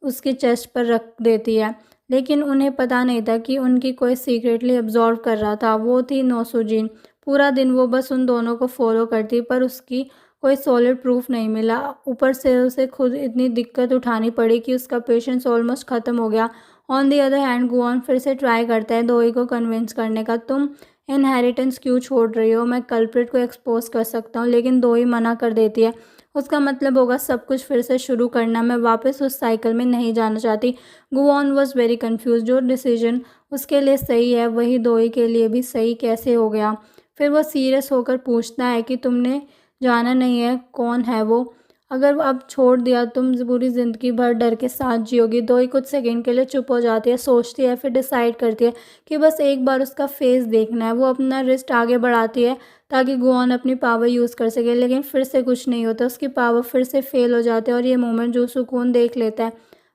उसके चेस्ट पर रख देती है। लेकिन उन्हें पता नहीं था कि उनकी कोई सीक्रेटली अब्जॉर्व कर रहा था। वो थी नौसुजीन। पूरा दिन वो बस उन दोनों को फॉलो करती पर उसकी कोई सॉलिड प्रूफ नहीं मिला। ऊपर से उसे खुद इतनी दिक्कत उठानी पड़ी कि उसका पेशेंस ऑलमोस्ट ख़त्म हो गया। On the other hand Guan फिर से ट्राई करता है दोई को कन्विंस करने का, तुम इनहेरिटेंस क्यों छोड़ रही हो? मैं कल्प्रिट को एक्सपोज कर सकता हूँ। लेकिन दोई मना कर देती है। उसका मतलब होगा सब कुछ फिर से शुरू करना। मैं वापस उस साइकिल में नहीं जाना चाहती। Guan was very confuse. जो डिसीजन उसके लिए सही है वही दोई के लिए भी सही कैसे हो गया? फिर वो सीरियस होकर पूछता है कि तुमने जाना नहीं है कौन है वो। अगर अब छोड़ दिया तुम पूरी ज़िंदगी भर डर के साथ जियोगी। दोई कुछ सेकंड के लिए चुप हो जाती है, सोचती है, फिर डिसाइड करती है कि बस एक बार उसका फेस देखना है। वो अपना रिस्ट आगे बढ़ाती है ताकि गुआन अपनी पावर यूज़ कर सके, लेकिन फिर से कुछ नहीं होता। उसकी पावर फिर से फेल हो जाती है और ये मोमेंट जो सुकून देख लेता है।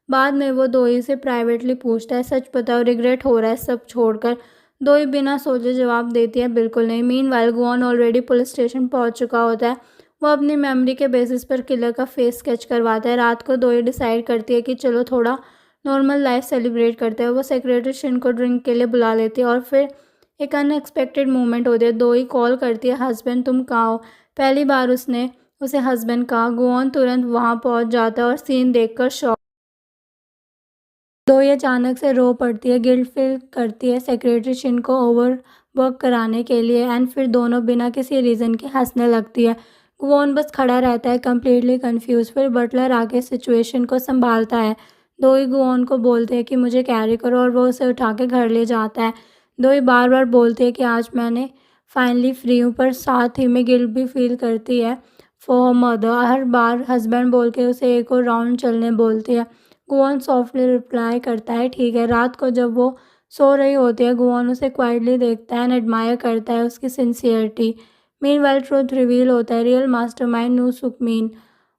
बाद में वो दोई से प्राइवेटली पूछता है, सच बताओ रिग्रेट हो रहा है सब छोड़कर? दोई बिना सोचे जवाब देती है, बिल्कुल नहीं। Meanwhile Guan already police station पहुंच चुका होता है। वो अपनी मेमोरी के बेसिस पर किलर का फेस स्केच करवाता है। रात को दोई डिसाइड करती है कि चलो थोड़ा नॉर्मल लाइफ सेलिब्रेट करते हैं। वो सेक्रेटरी शिन को ड्रिंक के लिए बुला लेती है और फिर एक अनएक्सपेक्टेड मोमेंट होती है। दोई कॉल करती है, हस्बैंड तुम कहाँ हो? पहली बार उसने उसे हस्बैंड कहा। गुआन तुरंत वहाँ पहुँच जाता है और सीन देखकर शॉक। दोई अचानक से रो पड़ती है, गिल्ट फील करती है सेक्रेटरी शिन को ओवर वर्क कराने के लिए, एंड फिर दोनों बिना किसी रीज़न के हंसने लगती है। वॉन बस खड़ा रहता है कम्प्लीटली कंफ्यूज। फिर बटलर आके सिचुएशन को संभालता है। दोई गुआन को बोलते हैं कि मुझे कैरी करो और वो उसे उठा के घर ले जाता है। दोई बार बार बोलती है कि आज मैंने फाइनली फ्री हूँ, पर साथ ही में गिल्ट भी फील करती है for mother. Her bar husband बोल के उसे एक और राउंड चलने बोलती है। गुआन सॉफ्टली रिप्लाई करता है ठीक है। रात को जब वो सो रही होती है, गुआन उसे क्वाइटली देखता है एंड एडमायर करता है उसकी सिंसियरिटी। मीनवाइल ट्रूथ रिवील होता है, रियल मास्टरमाइंड नू सुकमीन।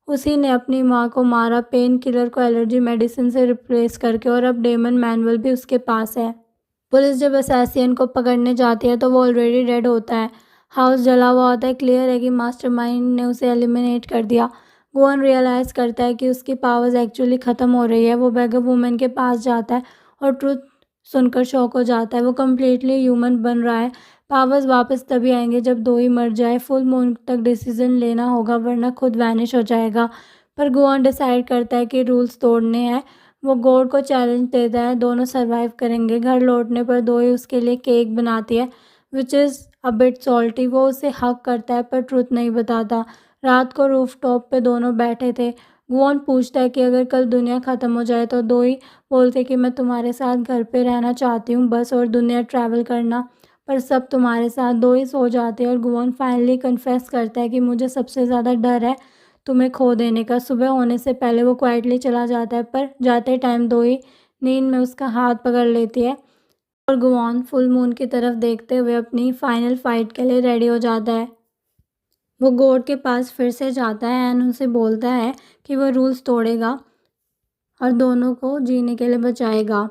उसी ने अपनी माँ को मारा, पेन किलर को एलर्जी मेडिसिन से रिप्लेस करके, और अब डेमन मैनुअल भी उसके पास है। पुलिस जब असैसिन को पकड़ने जाती है तो वो ऑलरेडी डेड होता है। हाउस जला हुआ होता है। क्लियर है कि मास्टरमाइंड ने उसे एलिमिनेट कर दिया। गोवन रियलाइज़ करता है कि उसकी पावर्स एक्चुअली ख़त्म हो रही है। वो बैगर वूमेन के पास जाता है और ट्रुथ सुनकर शॉक हो जाता है। वो कम्प्लीटली ह्यूमन बन रहा है। पावर्स वापस तभी आएंगे जब दोई मर जाए। फुल मून तक डिसीजन लेना होगा वरना खुद वैनिश हो जाएगा। पर गोवन डिसाइड करता है कि रूल्स तोड़ने हैं। वो गॉड को चैलेंज देता है, दोनों सरवाइव करेंगे। घर लौटने पर दोई उसके लिए केक बनाती है which is a bit salty. वो उसे हक करता है पर ट्रुथ नहीं बताता। रात को रूफटॉप पे दोनों बैठे थे। वॉन पूछता है कि अगर कल दुनिया ख़त्म हो जाए तो दोई बोलते कि मैं तुम्हारे साथ घर पे रहना चाहती हूँ बस, और दुनिया ट्रैवल करना, पर सब तुम्हारे साथ। दोई सो जाते हैं और गुआन फाइनली कन्फेस करता है कि मुझे सबसे ज़्यादा डर है तुम्हें खो देने का। सुबह होने से पहले वो क्वाइटली चला जाता है, पर जाते टाइम दोई नींद में उसका हाथ पकड़ लेती है और गुआन फुल मून की तरफ देखते हुए अपनी फाइनल फाइट के लिए रेडी हो जाता है। वो गॉड के पास फिर से जाता है एंड उनसे बोलता है कि वो रूल्स तोड़ेगा और दोनों को जीने के लिए बचाएगा।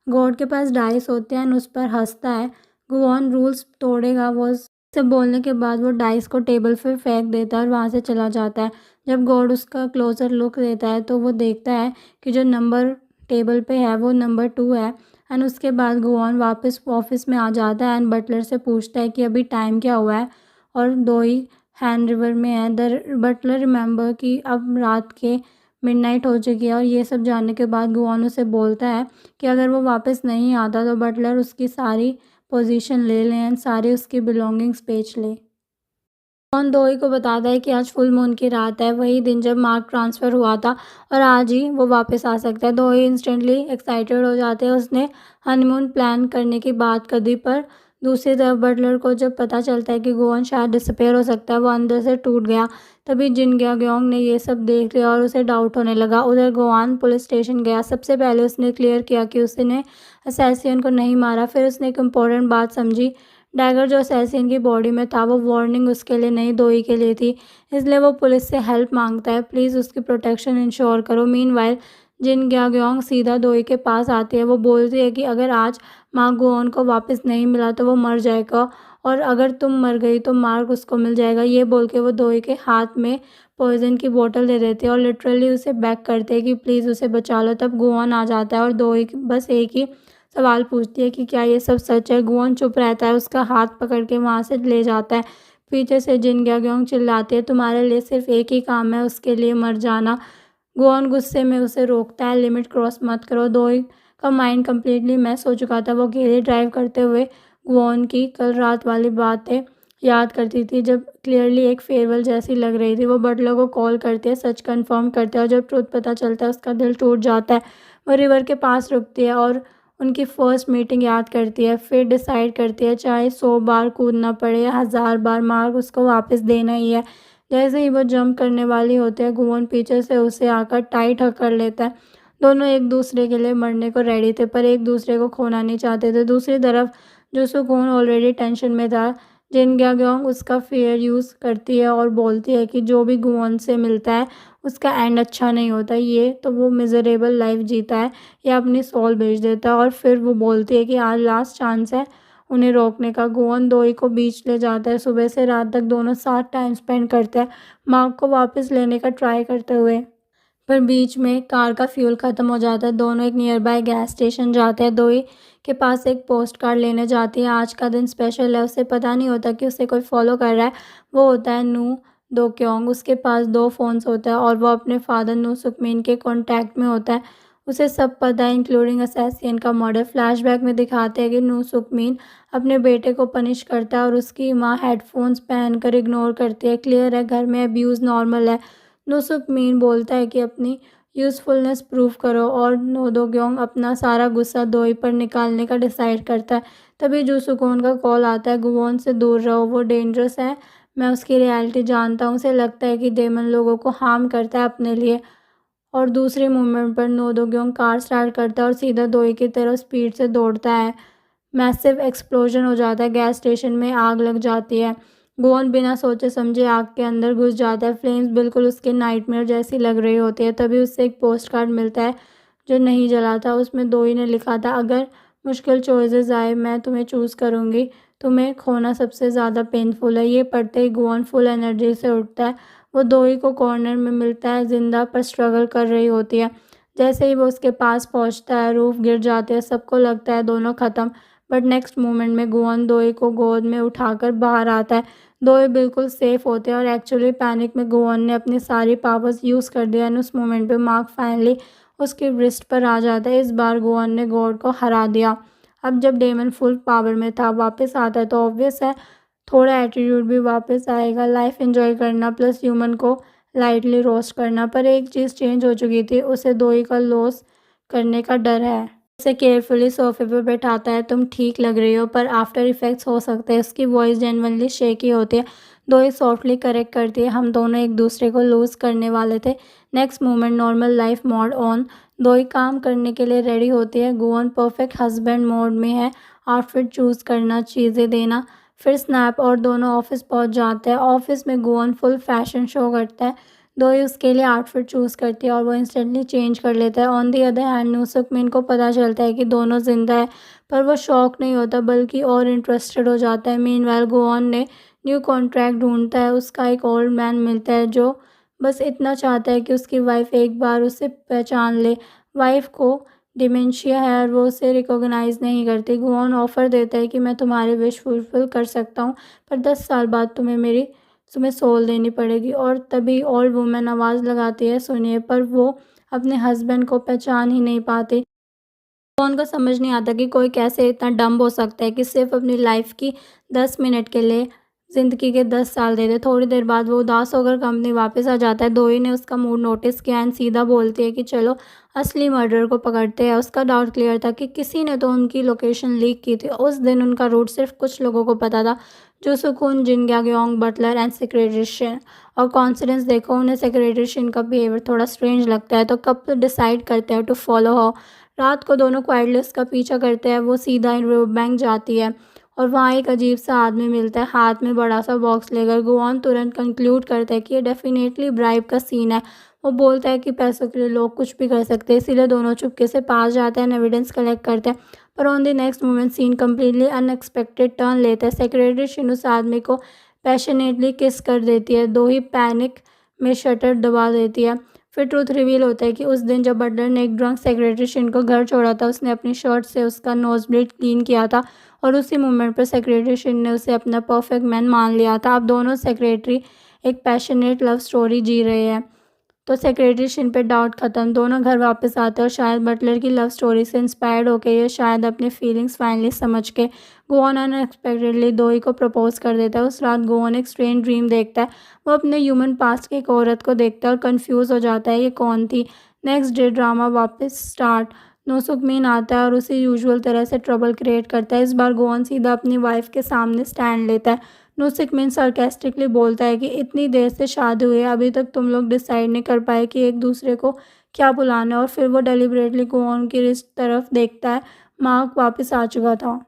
गॉड के पास डाइस होते हैं एंड उस पर हंसता है। गुआन रूल्स तोड़ेगा वो से बोलने के बाद वो डाइस को टेबल पर फेंक देता है और वहाँ से चला जाता है। जब गॉड उसका क्लोजर लुक देता है तो वो देखता है कि जो नंबर टेबल पे है वो नंबर 2 है। एंड उसके बाद गुआन वापस ऑफिस में आ जाता है एंड बटलर से पूछता है कि अभी टाइम क्या हुआ है, और दोई हैंड रिवर में है। द बटलर रिमेंबर कि अब रात के मिडनाइट हो चुकी है, और ये सब जानने के बाद गुआन उसे बोलता है कि अगर वो वापस नहीं आता तो बटलर उसकी सारी पोजीशन ले लें एंड सारी उसकी बिलोंगिंग्स बेच ले। गुआन दोई को बताता है कि आज फुल मून की रात है, वही दिन जब मार्क ट्रांसफ़र हुआ था, और आज ही वो वापस आ सकता है। दोई इंस्टेंटली एक्साइटेड हो जाते हैं। उसने हनीमून प्लान करने की बात कर दी, पर दूसरी तरफ बटलर को जब पता चलता है कि गुआन शायद डिसअपेयर हो सकता है, वो अंदर से टूट गया। तभी जिन ग्योंग ने ये सब देख लिया और उसे डाउट होने लगा। उधर गुआन पुलिस स्टेशन गया। सबसे पहले उसने क्लियर किया कि उसने असैसिन को नहीं मारा। फिर उसने एक इम्पोर्टेंट बात समझी, डैगर जो असैसिन की बॉडी में था वो वार्निंग उसके लिए नहीं दोई के लिए थी, इसलिए वो पुलिस से हेल्प मांगता है, प्लीज़ उसकी प्रोटेक्शन इंश्योर करो। मीनवाइल जिन ग्योंग सीधा दोई के पास आती है। वो बोलती है कि अगर आज मार्क गुआन को वापस नहीं मिला तो वो मर जाएगा, और अगर तुम मर गई तो मार्क उसको मिल जाएगा। ये बोल के वो दोई के हाथ में पॉइजन की बोतल दे देते हैं और लिटरली उसे बैक करते हैं कि प्लीज़ उसे बचा लो। तब गुआन आ जाता है और दोई बस एक ही सवाल पूछती है कि क्या ये सब सच है। गुआन चुप रहता है, उसका हाथ पकड़ के वहाँ से ले जाता है। पीछे से जिन ग्योंग चिल्लाते हैं, तुम्हारे लिए सिर्फ एक ही काम है, उसके लिए मर जाना। गुआन गुस्से में उसे रोकता है, लिमिट क्रॉस मत करो। दोई का माइंड कम्प्लीटली मैस हो चुका था। वो अकेले ड्राइव करते हुए गुआन की कल रात वाली बातें याद करती थी, जब क्लियरली एक फेयरवेल जैसी लग रही थी। वो बटलर को कॉल करती है, सच कंफर्म करते हैं, और जब ट्रुथ पता चलता है उसका दिल टूट जाता है। वो रिवर के पास रुकती है और उनकी फ़र्स्ट मीटिंग याद करती है। फिर डिसाइड करती है चाहे 100 बार कूदना पड़े या 1000 बार, मार्क उसको वापस देना ही है। जैसे ही वो जंप करने वाली होती है, गुवोन पीछे से उसे आकर टाइट हग कर लेता है। दोनों एक दूसरे के लिए मरने को रेडी थे, पर एक दूसरे को खोना नहीं चाहते थे। दूसरी तरफ जो सुकून ऑलरेडी टेंशन में था, जिन ग्याग्योंग उसका फेयर यूज़ करती है और बोलती है कि जो भी गुवोन से मिलता है उसका एंड अच्छा नहीं होता, ये तो वो मिज़रेबल लाइफ जीता है या अपनी सोल बेच देता है। और फिर वो बोलती है कि आज लास्ट चांस है उन्हें रोकने का। गुवोन दोई को बीच ले जाता है। सुबह से रात तक दोनों साथ टाइम स्पेंड करते हैं, मार्क को वापस लेने का ट्राई करते हुए। पर बीच में कार का फ्यूल ख़त्म हो जाता है। दोनों एक नियर बाय गैस स्टेशन जाते हैं। दोई के पास एक पोस्ट कार्ड लेने जाती है। आज का दिन स्पेशल है। उसे पता नहीं होता कि उसे कोई फॉलो कर रहा है। वो होता है नू दो क्योंग। उसके पास 2 फ़ोन्स होता है और वो अपने फादर नू सुकमीन के कॉन्टैक्ट में होता है। उसे सब पता है, इंक्लूडिंग असैसिन का मर्डर। फ्लैशबैक में दिखाते हैं कि नू सुकमीन अपने बेटे को पनिश करता है और उसकी माँ हेडफोन्स पहनकर इग्नोर करती है। क्लियर है, घर में अब्यूज़ नॉर्मल है। नुसुक मीन बोलता है कि अपनी यूज़फुलनेस प्रूव करो और नोदोग्योंग अपना सारा गुस्सा दोई पर निकालने का डिसाइड करता है। तभी जो सुकून का कॉल आता है, गुवोन से दूर रहो, वो डेंजरस है। मैं उसकी रियलिटी जानता हूँ। उसे लगता है कि डेमन लोगों को हार्म करता है अपने लिए। और दूसरे मोमेंट पर नोदोग्योंग कार स्टार्ट करता है और सीधा दोई की तरफ स्पीड से दौड़ता है। मैसिव एक्सप्लोजन हो जाता है। गैस स्टेशन में आग लग जाती है। गोवन बिना सोचे समझे आग के अंदर घुस जाता है। फ्लेम्स बिल्कुल उसके नाइटमेयर जैसी लग रही होती है। तभी उससे एक पोस्ट कार्ड मिलता है जो नहीं जला था। उसमें दोई ने लिखा था, अगर मुश्किल चॉइसेस आए मैं तुम्हें चूज़ करूँगी। तुम्हें खोना सबसे ज़्यादा पेनफुल है। ये पढ़ते ही गोवन फुल एनर्जी से उठता है। वो दोई को कॉर्नर में मिलता है, जिंदा पर स्ट्रगल कर रही होती है। जैसे ही वो उसके पास पहुंचता है, रूफ गिर जाते हैं। सबको लगता है दोनों ख़त्म, बट नेक्स्ट मोमेंट में गुवोन दोई को गोद में उठाकर बाहर आता है। दोई बिल्कुल सेफ होते हैं और एक्चुअली पैनिक में गुवोन ने अपनी सारी पावर्स यूज़ कर दिया। एंड उस मोमेंट पे मार्क फाइनली उसकी रिस्ट पर आ जाता है। इस बार गुवोन ने गॉड को हरा दिया। अब जब डेमन फुल पावर में था वापस आता है तो ऑब्वियस है थोड़ा एटीट्यूड भी वापस आएगा। लाइफ एंजॉय करना प्लस ह्यूमन को लाइटली रोस्ट करना। पर एक चीज़ चेंज हो चुकी थी, उसे दोई का लॉस करने का डर है। उसे केयरफुली सोफे पर बैठाता है। तुम ठीक लग रही हो, पर आफ्टर इफेक्ट्स हो सकते हैं। उसकी वॉइस जेन्युइनली शेकी होती है। दोई सॉफ्टली करेक्ट करती है, हम दोनों एक दूसरे को लूज़ करने वाले थे। Next moment normal life mode on. दोई काम करने के लिए रेडी होती है। गुवोन परफेक्ट हस्बैंड मोड में है, आउटफिट चूज़ करना, चीज़ें देना। फिर स्नैप और दोनों ऑफिस पहुंच जाते हैं। ऑफिस में गुवोन फुल फैशन शो करता है। दोई उसके लिए आउटफिट चूज़ करती है और वो इंस्टेंटली चेंज कर लेता है। ऑन दी अदर हैंड न्यूसुक मिन को पता चलता है कि दोनों जिंदा है, पर वो शॉक नहीं होता बल्कि और इंटरेस्टेड हो जाता है। मीनवाइल गुवोन ने न्यू कॉन्ट्रैक्ट ढूंढता है। उसका एक ओल्ड मैन मिलता है जो बस इतना चाहता है कि उसकी वाइफ एक बार उसे पहचान ले। वाइफ को डिमेंशिया है और वो उसे रिकॉग्नाइज नहीं करती। गुवोन ऑफर देता है कि मैं तुम्हारे विश फुलफिल कर सकता हूँ, पर 10 साल बाद तुम्हें सोल देनी पड़ेगी। और तभी ओल्ड वुमेन आवाज़ लगाती है, सुनिए। पर वो अपने हस्बैंड को पहचान ही नहीं पाती। गुवोन को समझ नहीं आता कि कोई कैसे इतना डम्ब हो सकता है कि सिर्फ अपनी लाइफ की 10 मिनट के लिए ज़िंदगी के 10 साल दे दे। थोड़ी देर बाद वो उदास होकर कंपनी वापस आ जाता है। दोई ने उसका मूड नोटिस किया एंड सीधा बोलती है कि चलो असली मर्डर को पकड़ते हैं। उसका डाउट क्लियर था कि किसी ने तो उनकी लोकेशन लीक की थी। उस दिन उनका रूट सिर्फ कुछ लोगों को पता था, जो सुकून, जिन ग्याग्योंग, बटलर एंड सेक्रेटरी शिन। और कॉन्सिडेंस देखो, उन्हें सेक्रेटरी शिन का बिहेवियर थोड़ा स्ट्रेंज लगता है, तो कब डिसाइड करते हैं टू फॉलो हो। रात को दोनों क्वाइटली उसका पीछा करते हैं। वो सीधा रिवर बैंक जाती है और वहाँ एक अजीब सा आदमी मिलता है, हाथ में बड़ा सा बॉक्स लेकर। गुवोन तुरंत कंक्लूड करता है कि ये डेफिनेटली ब्राइब का सीन है। वो बोलता है कि पैसों के लिए लोग कुछ भी कर सकते हैं, इसीलिए दोनों चुपके से पास जाते हैं, एविडेंस कलेक्ट करते हैं। पर on the next moment scene completely unexpected turn लेता है। सेक्रेटरी शिन उस आदमी को पैशनेटली किस कर देती है। दो ही पैनिक में शटर दबा देती है। फिर ट्रूथ रिवील होता है कि उस दिन जब बटलर ने एक ड्रंक सेक्रेटरी शिन को घर छोड़ा था, उसने अपनी शर्ट से उसका नोज ब्लेड क्लीन किया था और उसी मोमेंट पर सेक्रेटरी शिन ने उसे अपना परफेक्ट मैन मान लिया था। अब दोनों सेक्रेटरी एक पैशनेट लव स्टोरी जी रहे हैं। तो सेक्रेटरी शिन पे डाउट खत्म। दोनों घर वापस आते हैं और शायद बटलर की लव स्टोरी से इंस्पायर्ड होकर ये शायद अपने फीलिंग्स फाइनली समझ के गुवोन अनएक्सपेक्टेडली दोई को प्रपोज कर देता है। उस रात गुवोन एक स्ट्रेंज ड्रीम देखता है। वो अपने ह्यूमन पास्ट की एक औरत को देखता है और कंफ्यूज हो जाता है ये कौन थी। नेक्स्ट डे ड्रामा वापस स्टार्ट। नोसुक मीन आता है और उसी यूजुअल तरह से ट्रबल क्रिएट करता है। इस बार गुवोन सीधा अपनी वाइफ के सामने स्टैंड लेता है। नूसिक मिन सार्केस्टिकली बोलता है कि इतनी देर से शादी हुई है, अभी तक तुम लोग डिसाइड नहीं कर पाए कि एक दूसरे को क्या बुलाना है। और फिर वो डेलिबरेटली गुआन की रिस्ट तरफ देखता है। मार्क वापस आ चुका था।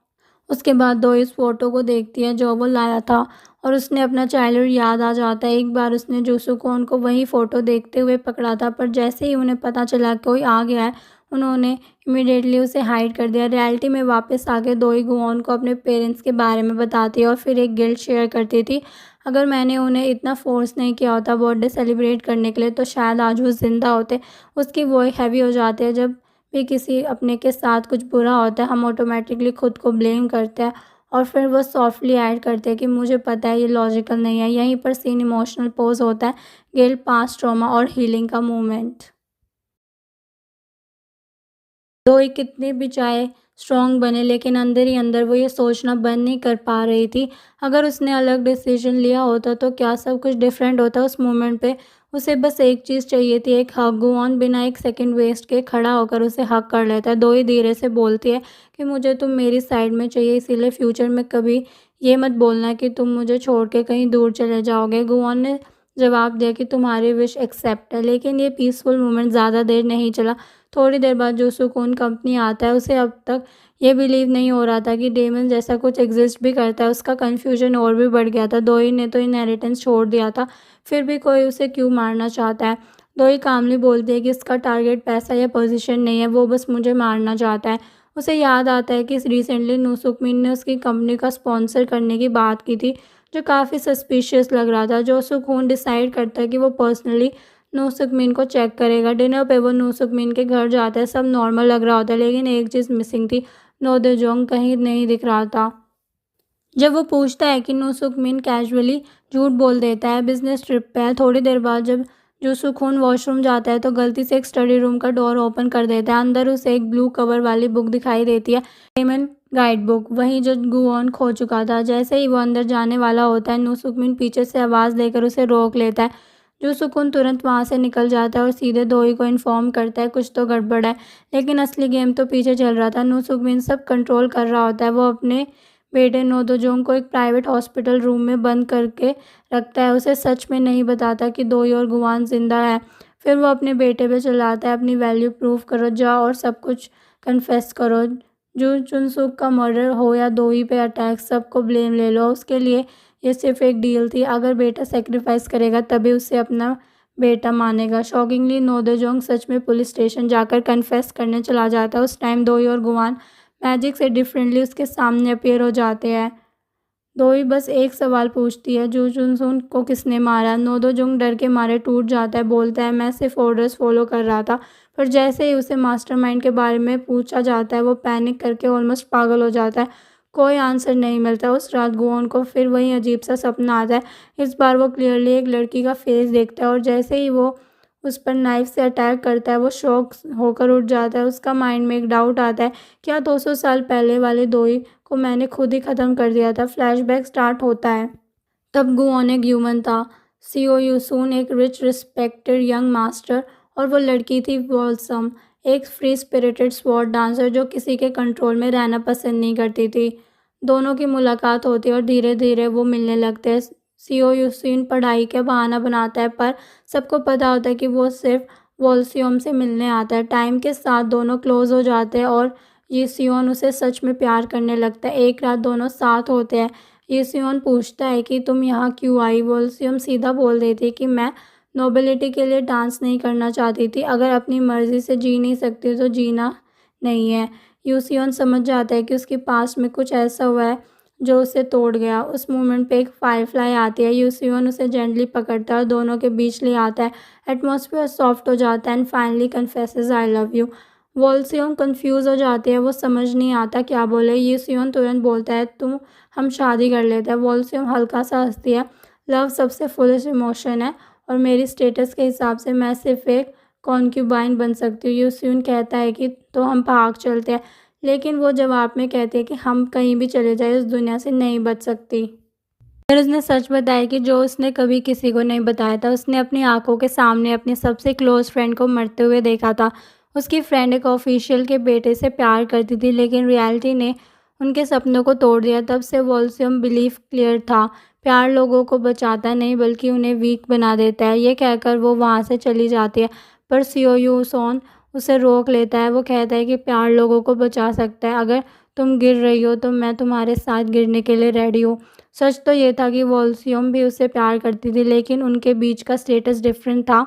उसके बाद दो इस फ़ोटो को देखती है जो वो लाया था और उसने अपना चाइल्डहुड याद आ जाता है। एक बार उसने जोसुकोन को वही फ़ोटो देखते हुए पकड़ा था, पर जैसे ही उन्हें पता चला कि कोई आ गया है, उन्होंने इमीडिएटली उसे हाइड कर दिया। रियलिटी में वापस आके दोई गुआन को अपने पेरेंट्स के बारे में बताती है और फिर एक गिल्ट शेयर करती थी। अगर मैंने उन्हें इतना फोर्स नहीं किया होता बर्थडे सेलिब्रेट करने के लिए, तो शायद आज वो ज़िंदा होते। उसकी वॉइस हैवी हो जाती है। जब भी किसी अपने के साथ कुछ बुरा होता है, हम ऑटोमेटिकली खुद को ब्लेम करते हैं और फिर वो सॉफ्टली ऐड करते हैं कि मुझे पता है ये लॉजिकल नहीं है। यहीं पर सीन इमोशनल पोज होता है, गिल्ट, पास्ट ट्रॉमा और हीलिंग का मोमेंट। दोई कितने भी चाहे स्ट्रॉन्ग बने, लेकिन अंदर ही अंदर वो ये सोचना बंद नहीं कर पा रही थी। अगर उसने अलग डिसीजन लिया होता तो क्या सब कुछ डिफरेंट होता। उस मोमेंट पे उसे बस एक चीज़ चाहिए थी, एक हक। गुआन बिना एक सेकंड वेस्ट के खड़ा होकर उसे हक कर लेता है। दोई धीरे से बोलती है कि मुझे तुम मेरी साइड में चाहिए, इसीलिए फ्यूचर में कभी ये मत बोलना कि तुम मुझे छोड़ के कहीं दूर चले जाओगे। गुआन ने जवाब दिया कि तुम्हारी विश एक्सेप्ट है। लेकिन ये पीसफुल मोमेंट ज़्यादा देर नहीं चला। थोड़ी देर बाद जो सुकून कंपनी आता है, उसे अब तक ये बिलीव नहीं हो रहा था कि डेमन जैसा कुछ एग्जिस्ट भी करता है। उसका कन्फ्यूजन और भी बढ़ गया था। दोई ने तो इनहेरिटेंस छोड़ दिया था, फिर भी कोई उसे क्यों मारना चाहता है। दोई कामली बोलती है कि इसका टारगेट पैसा या पोजीशन नहीं है, वो बस मुझे मारना चाहता है। उसे याद आता है कि रिसेंटली नूसुकमिन ने उसकी कंपनी का स्पॉन्सर करने की बात की थी, जो काफ़ी सस्पिशियस लग रहा था। जो सुकून डिसाइड करता है कि वो पर्सनली नूसुकमिन को चेक करेगा। डिनर पे वो नूसुकमिन के घर जाता है। सब नॉर्मल लग रहा होता है, लेकिन एक चीज़ मिसिंग थी। नोदेजोंग कहीं नहीं दिख रहा था। जब वो पूछता है कि नूसुकमिन कैजुअली झूठ बोल देता है, बिजनेस ट्रिप पे है। थोड़ी देर बाद जब जो सुकून वॉशरूम जाता है तो गलती से एक स्टडी रूम का डोर ओपन कर देता है। अंदर उसे एक ब्लू कवर वाली बुक दिखाई देती है, डेमन गाइड बुक, वहीं जो गुआन खो चुका था। जैसे ही वो अंदर जाने वाला होता है, नूसुकमिन पीछे से आवाज़ देकर उसे रोक लेता है। जो सुकून तुरंत वहाँ से निकल जाता है और सीधे दोई को इन्फॉर्म करता है कुछ तो गड़बड़ है। लेकिन असली गेम तो पीछे चल रहा था। नूसुकमिन सब कंट्रोल कर रहा होता है। वो अपने बेटे नोदोजोंग को एक प्राइवेट हॉस्पिटल रूम में बंद करके रखता है। उसे सच में नहीं बताता कि दोई और गुआन जिंदा है। फिर वो अपने बेटे पे चिल्लाता है, अपनी वैल्यू प्रूव करो, जाओ और सब कुछ कन्फेस करो। जो चुनसुक का मर्डर हो या दोई पे अटैक, सबको ब्लेम ले लो। उसके लिए ये सिर्फ एक डील थी। अगर बेटा सेक्रीफाइस करेगा तभी उसे अपना बेटा मानेगा। शॉकिंगली नोदोजोंग सच में पुलिस स्टेशन जाकर कन्फेस करने चला जाता है। उस टाइम दोई और गुआन मैजिक से डिफरेंटली उसके सामने अपीयर हो जाते हैं। दोई बस एक सवाल पूछती है, जू जुनसून को किसने मारा। नोदोजोंग डर के मारे टूट जाता है, बोलता है मैं सिर्फ ऑर्डर्स फॉलो कर रहा था। पर जैसे ही उसे मास्टरमाइंड के बारे में पूछा जाता है, वो पैनिक करके ऑलमोस्ट पागल हो जाता है। कोई आंसर नहीं मिलता। उस रात गुआन को फिर वही अजीब सा सपना आता है। इस बार वो क्लियरली एक लड़की का फेस देखता है और जैसे ही वो उस पर नाइफ से अटैक करता है, वो शॉक होकर उठ जाता है। उसका माइंड में एक डाउट आता है, क्या 200 साल पहले वाले दोई को मैंने खुद ही ख़त्म कर दिया था। फ्लैशबैक स्टार्ट होता है। तब गुआन एक ह्यूमन था, सीओ यूसून एक रिच रिस्पेक्टेड यंग मास्टर, और वो लड़की थी वॉल्सम, एक फ्री स्पिरिटेड स्वॉर्ड डांसर जो किसी के कंट्रोल में रहना पसंद नहीं करती थी। दोनों की मुलाकात होती है और धीरे धीरे वो मिलने लगते हैं। सीओ यूसून पढ़ाई का बहाना बनाता है, पर सबको पता होता है कि वो सिर्फ वॉल्सियम से मिलने आता है। टाइम के साथ दोनों क्लोज हो जाते हैं और यीसियोन उसे सच में प्यार करने लगता है। एक रात दोनों साथ होते हैं। यीसियोन पूछता है कि तुम यहाँ क्यों आई। वोल्सियम सीधा बोल देती है कि मैं नोबिलिटी के लिए डांस नहीं करना चाहती थी। अगर अपनी मर्जी से जी नहीं सकती तो जीना नहीं है। यूसियोन समझ जाता है कि उसके पास में कुछ ऐसा हुआ है जो उसे तोड़ गया। उस मोमेंट पे एक फायरफ्लाई आती है। यूसियोन उसे जेंटली पकड़ता है और दोनों के बीच ले आता है। एटमॉस्फेयर सॉफ्ट हो जाता है and finally confesses I love you. वॉल्सियोन कंफ्यूज हो जाती है, वो समझ नहीं आता क्या बोले। यीसियोन तुरंत बोलता है तुम हम शादी कर लेते हैं। वॉल्सियोन हल्का सा हंसती है, लव सबसे फुलेस्ट इमोशन है और मेरी स्टेटस के हिसाब से मैं सिर्फ एक कॉन्क्यूबाइन बन सकती हूँ। यीसियोन कहता है कि तो हम भाग चलते हैं, लेकिन वो जवाब में कहती है कि हम कहीं भी चले जाए, इस दुनिया से नहीं बच सकती। फिर उसने सच बताया कि जो उसने कभी किसी को नहीं बताया था। उसने अपनी आंखों के सामने अपने सबसे क्लोज फ्रेंड को मरते हुए देखा था। उसकी फ्रेंड एक ऑफिशियल के बेटे से प्यार करती थी, लेकिन रियलिटी ने उनके सपनों को तोड़ दिया। तब से वॉल्सियम बिलीफ क्लियर था, प्यार लोगों को बचाता नहीं बल्कि उन्हें वीक बना देता है। ये कहकर वो वहाँ से चली जाती है, पर सियो यू सोन उसे रोक लेता है। वो कहता है कि प्यार लोगों को बचा सकता है, अगर तुम गिर रही हो तो मैं तुम्हारे साथ गिरने के लिए रेडी हूँ। सच तो ये था कि वॉल्सियम भी उससे प्यार करती थी, लेकिन उनके बीच का स्टेटस डिफरेंट था,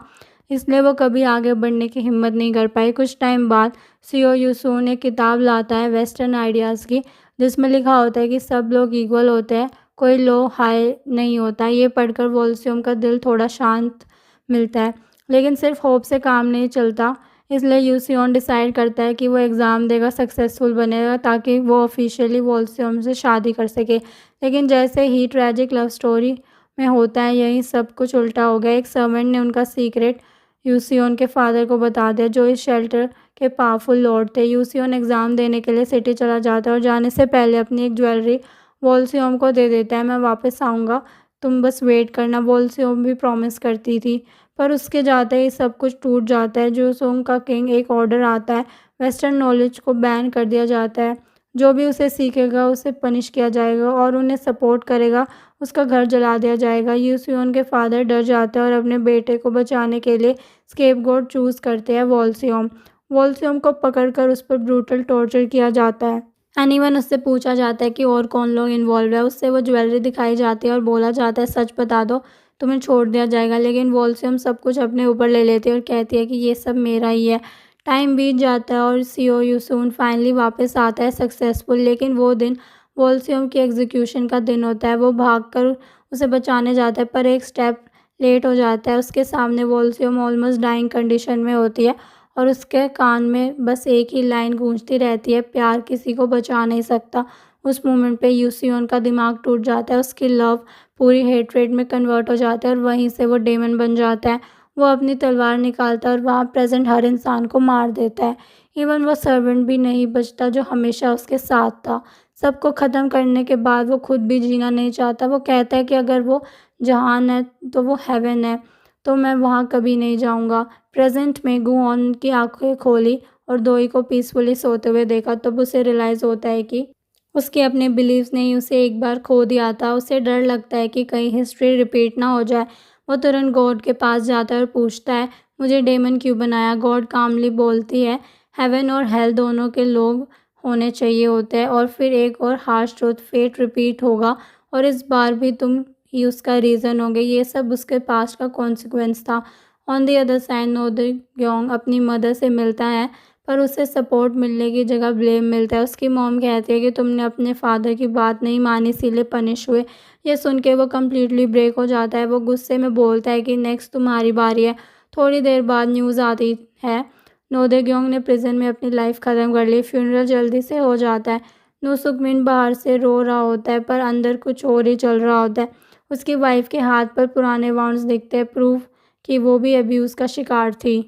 इसलिए वो कभी आगे बढ़ने की हिम्मत नहीं कर पाई। कुछ टाइम बाद सियो यूसून एक किताब लाता है वेस्टर्न आइडियाज़ की, जिसमें लिखा होता है कि सब लोग इक्वल होते हैं, कोई लो हाई नहीं होता। ये पढ़कर वॉल्सियम का दिल थोड़ा शांत मिलता है, लेकिन सिर्फ होप से काम नहीं चलता। इसलिए यूसियोन डिसाइड करता है कि वो एग्ज़ाम देगा, सक्सेसफुल बनेगा, ताकि वो ऑफिशियली वॉल्सियम से शादी कर सके। लेकिन जैसे ही ट्रेजिक लव स्टोरी में होता है, यही सब कुछ उल्टा हो गया। एक सर्वेंट ने उनका सीक्रेट यूसियोन के फादर को बता दिया, जो इस शेल्टर के पावरफुल लॉर्ड थे। यूसियोन एग्ज़ाम देने के लिए सिटी चला जाता है और जाने से पहले अपनी एक ज्वेलरी वॉल्सियम को दे देता है। मैं वापस आऊँगा, तुम बस वेट करना। वॉल्सियम भी प्रॉमिस करती थी, पर उसके जाते ही सब कुछ टूट जाता है। जो सोंग का किंग एक ऑर्डर आता है, वेस्टर्न नॉलेज को बैन कर दिया जाता है। जो भी उसे सीखेगा उसे पनिश किया जाएगा और उन्हें सपोर्ट करेगा उसका घर जला दिया जाएगा। यूसियोन के फादर डर जाते हैं और अपने बेटे को बचाने के लिए स्केपगोट चूज़ करते हैं वॉल्सियम। वॉल्सियम को पकड़कर उस पर ब्रूटल टॉर्चर किया जाता है। एनीवन उससे पूछा जाता है कि और कौन लोग इन्वॉल्व है। उससे वो ज्वेलरी दिखाई जाती है और बोला जाता है सच बता दो, तुम्हें छोड़ दिया जाएगा। लेकिन वॉल्सियम सब कुछ अपने ऊपर ले लेती है और कहती है कि ये सब मेरा ही है। टाइम बीत जाता है और सियो यूसून फाइनली वापस आता है सक्सेसफुल, लेकिन वो दिन वॉल्सियम की एग्जीक्यूशन का दिन होता है। वो भागकर उसे बचाने जाता है, पर एक स्टेप लेट हो जाता है। उसके सामने वॉल्सियम ऑलमोस्ट डाइंग कंडीशन में होती है और उसके कान में बस एक ही लाइन गूंजती रहती है, प्यार किसी को बचा नहीं सकता। उस मोमेंट पे यूसियोन का दिमाग टूट जाता है, उसकी लव पूरी हेट्रेड में कन्वर्ट हो जाता है और वहीं से वो डेमन बन जाता है। वो अपनी तलवार निकालता है और वहाँ प्रेजेंट हर इंसान को मार देता है। इवन वो सर्वेंट भी नहीं बचता जो हमेशा उसके साथ था। सबको ख़त्म करने के बाद वो खुद भी जीना नहीं चाहता। वो कहता है कि अगर वो जहान है तो वो हेवन है, तो मैं वहाँ कभी नहीं जाऊँगा। प्रेजेंट में गुऑन की आंखें खोली और दोई को पीसफुली सोते हुए देखा। तब उसे रियलाइज़ होता है कि उसके अपने बिलीव्स ने ही उसे एक बार खो दिया था। उसे डर लगता है कि कहीं हिस्ट्री रिपीट ना हो जाए। वो तुरंत गॉड के पास जाता है और पूछता है, मुझे डेमन क्यों बनाया? गॉड कामली बोलती है, हेवन और हेल दोनों के लोग होने चाहिए होते हैं। और फिर एक और हार्श ट्रूथ, फेट रिपीट होगा और इस बार भी तुम ही उसका रीज़न होंगे। ये सब उसके पास्ट का कॉन्सिक्वेंस था। ऑन दी अदर साइड नो द ग्योंग अपनी मदर से मिलता है, पर उसे सपोर्ट मिलने की जगह ब्लेम मिलता है। उसकी मॉम कहती है कि तुमने अपने फादर की बात नहीं मानी, इसीलिए पनिश हुए। ये सुन के वो कम्प्लीटली ब्रेक हो जाता है। वो गुस्से में बोलता है कि नेक्स्ट तुम्हारी बारी है। थोड़ी देर बाद न्यूज़ आती है, नोदे-ग्योंग ने प्रिजन में अपनी लाइफ ख़त्म कर ली। फ्यूनरल जल्दी से हो जाता है। नो सुकमिन बाहर से रो रहा होता है, पर अंदर कुछ और ही चल रहा होता है। उसकी वाइफ के हाथ पर पुराने वाउंड्स दिखते हैं, प्रूफ कि वो भी अब्यूज़ का शिकार थी।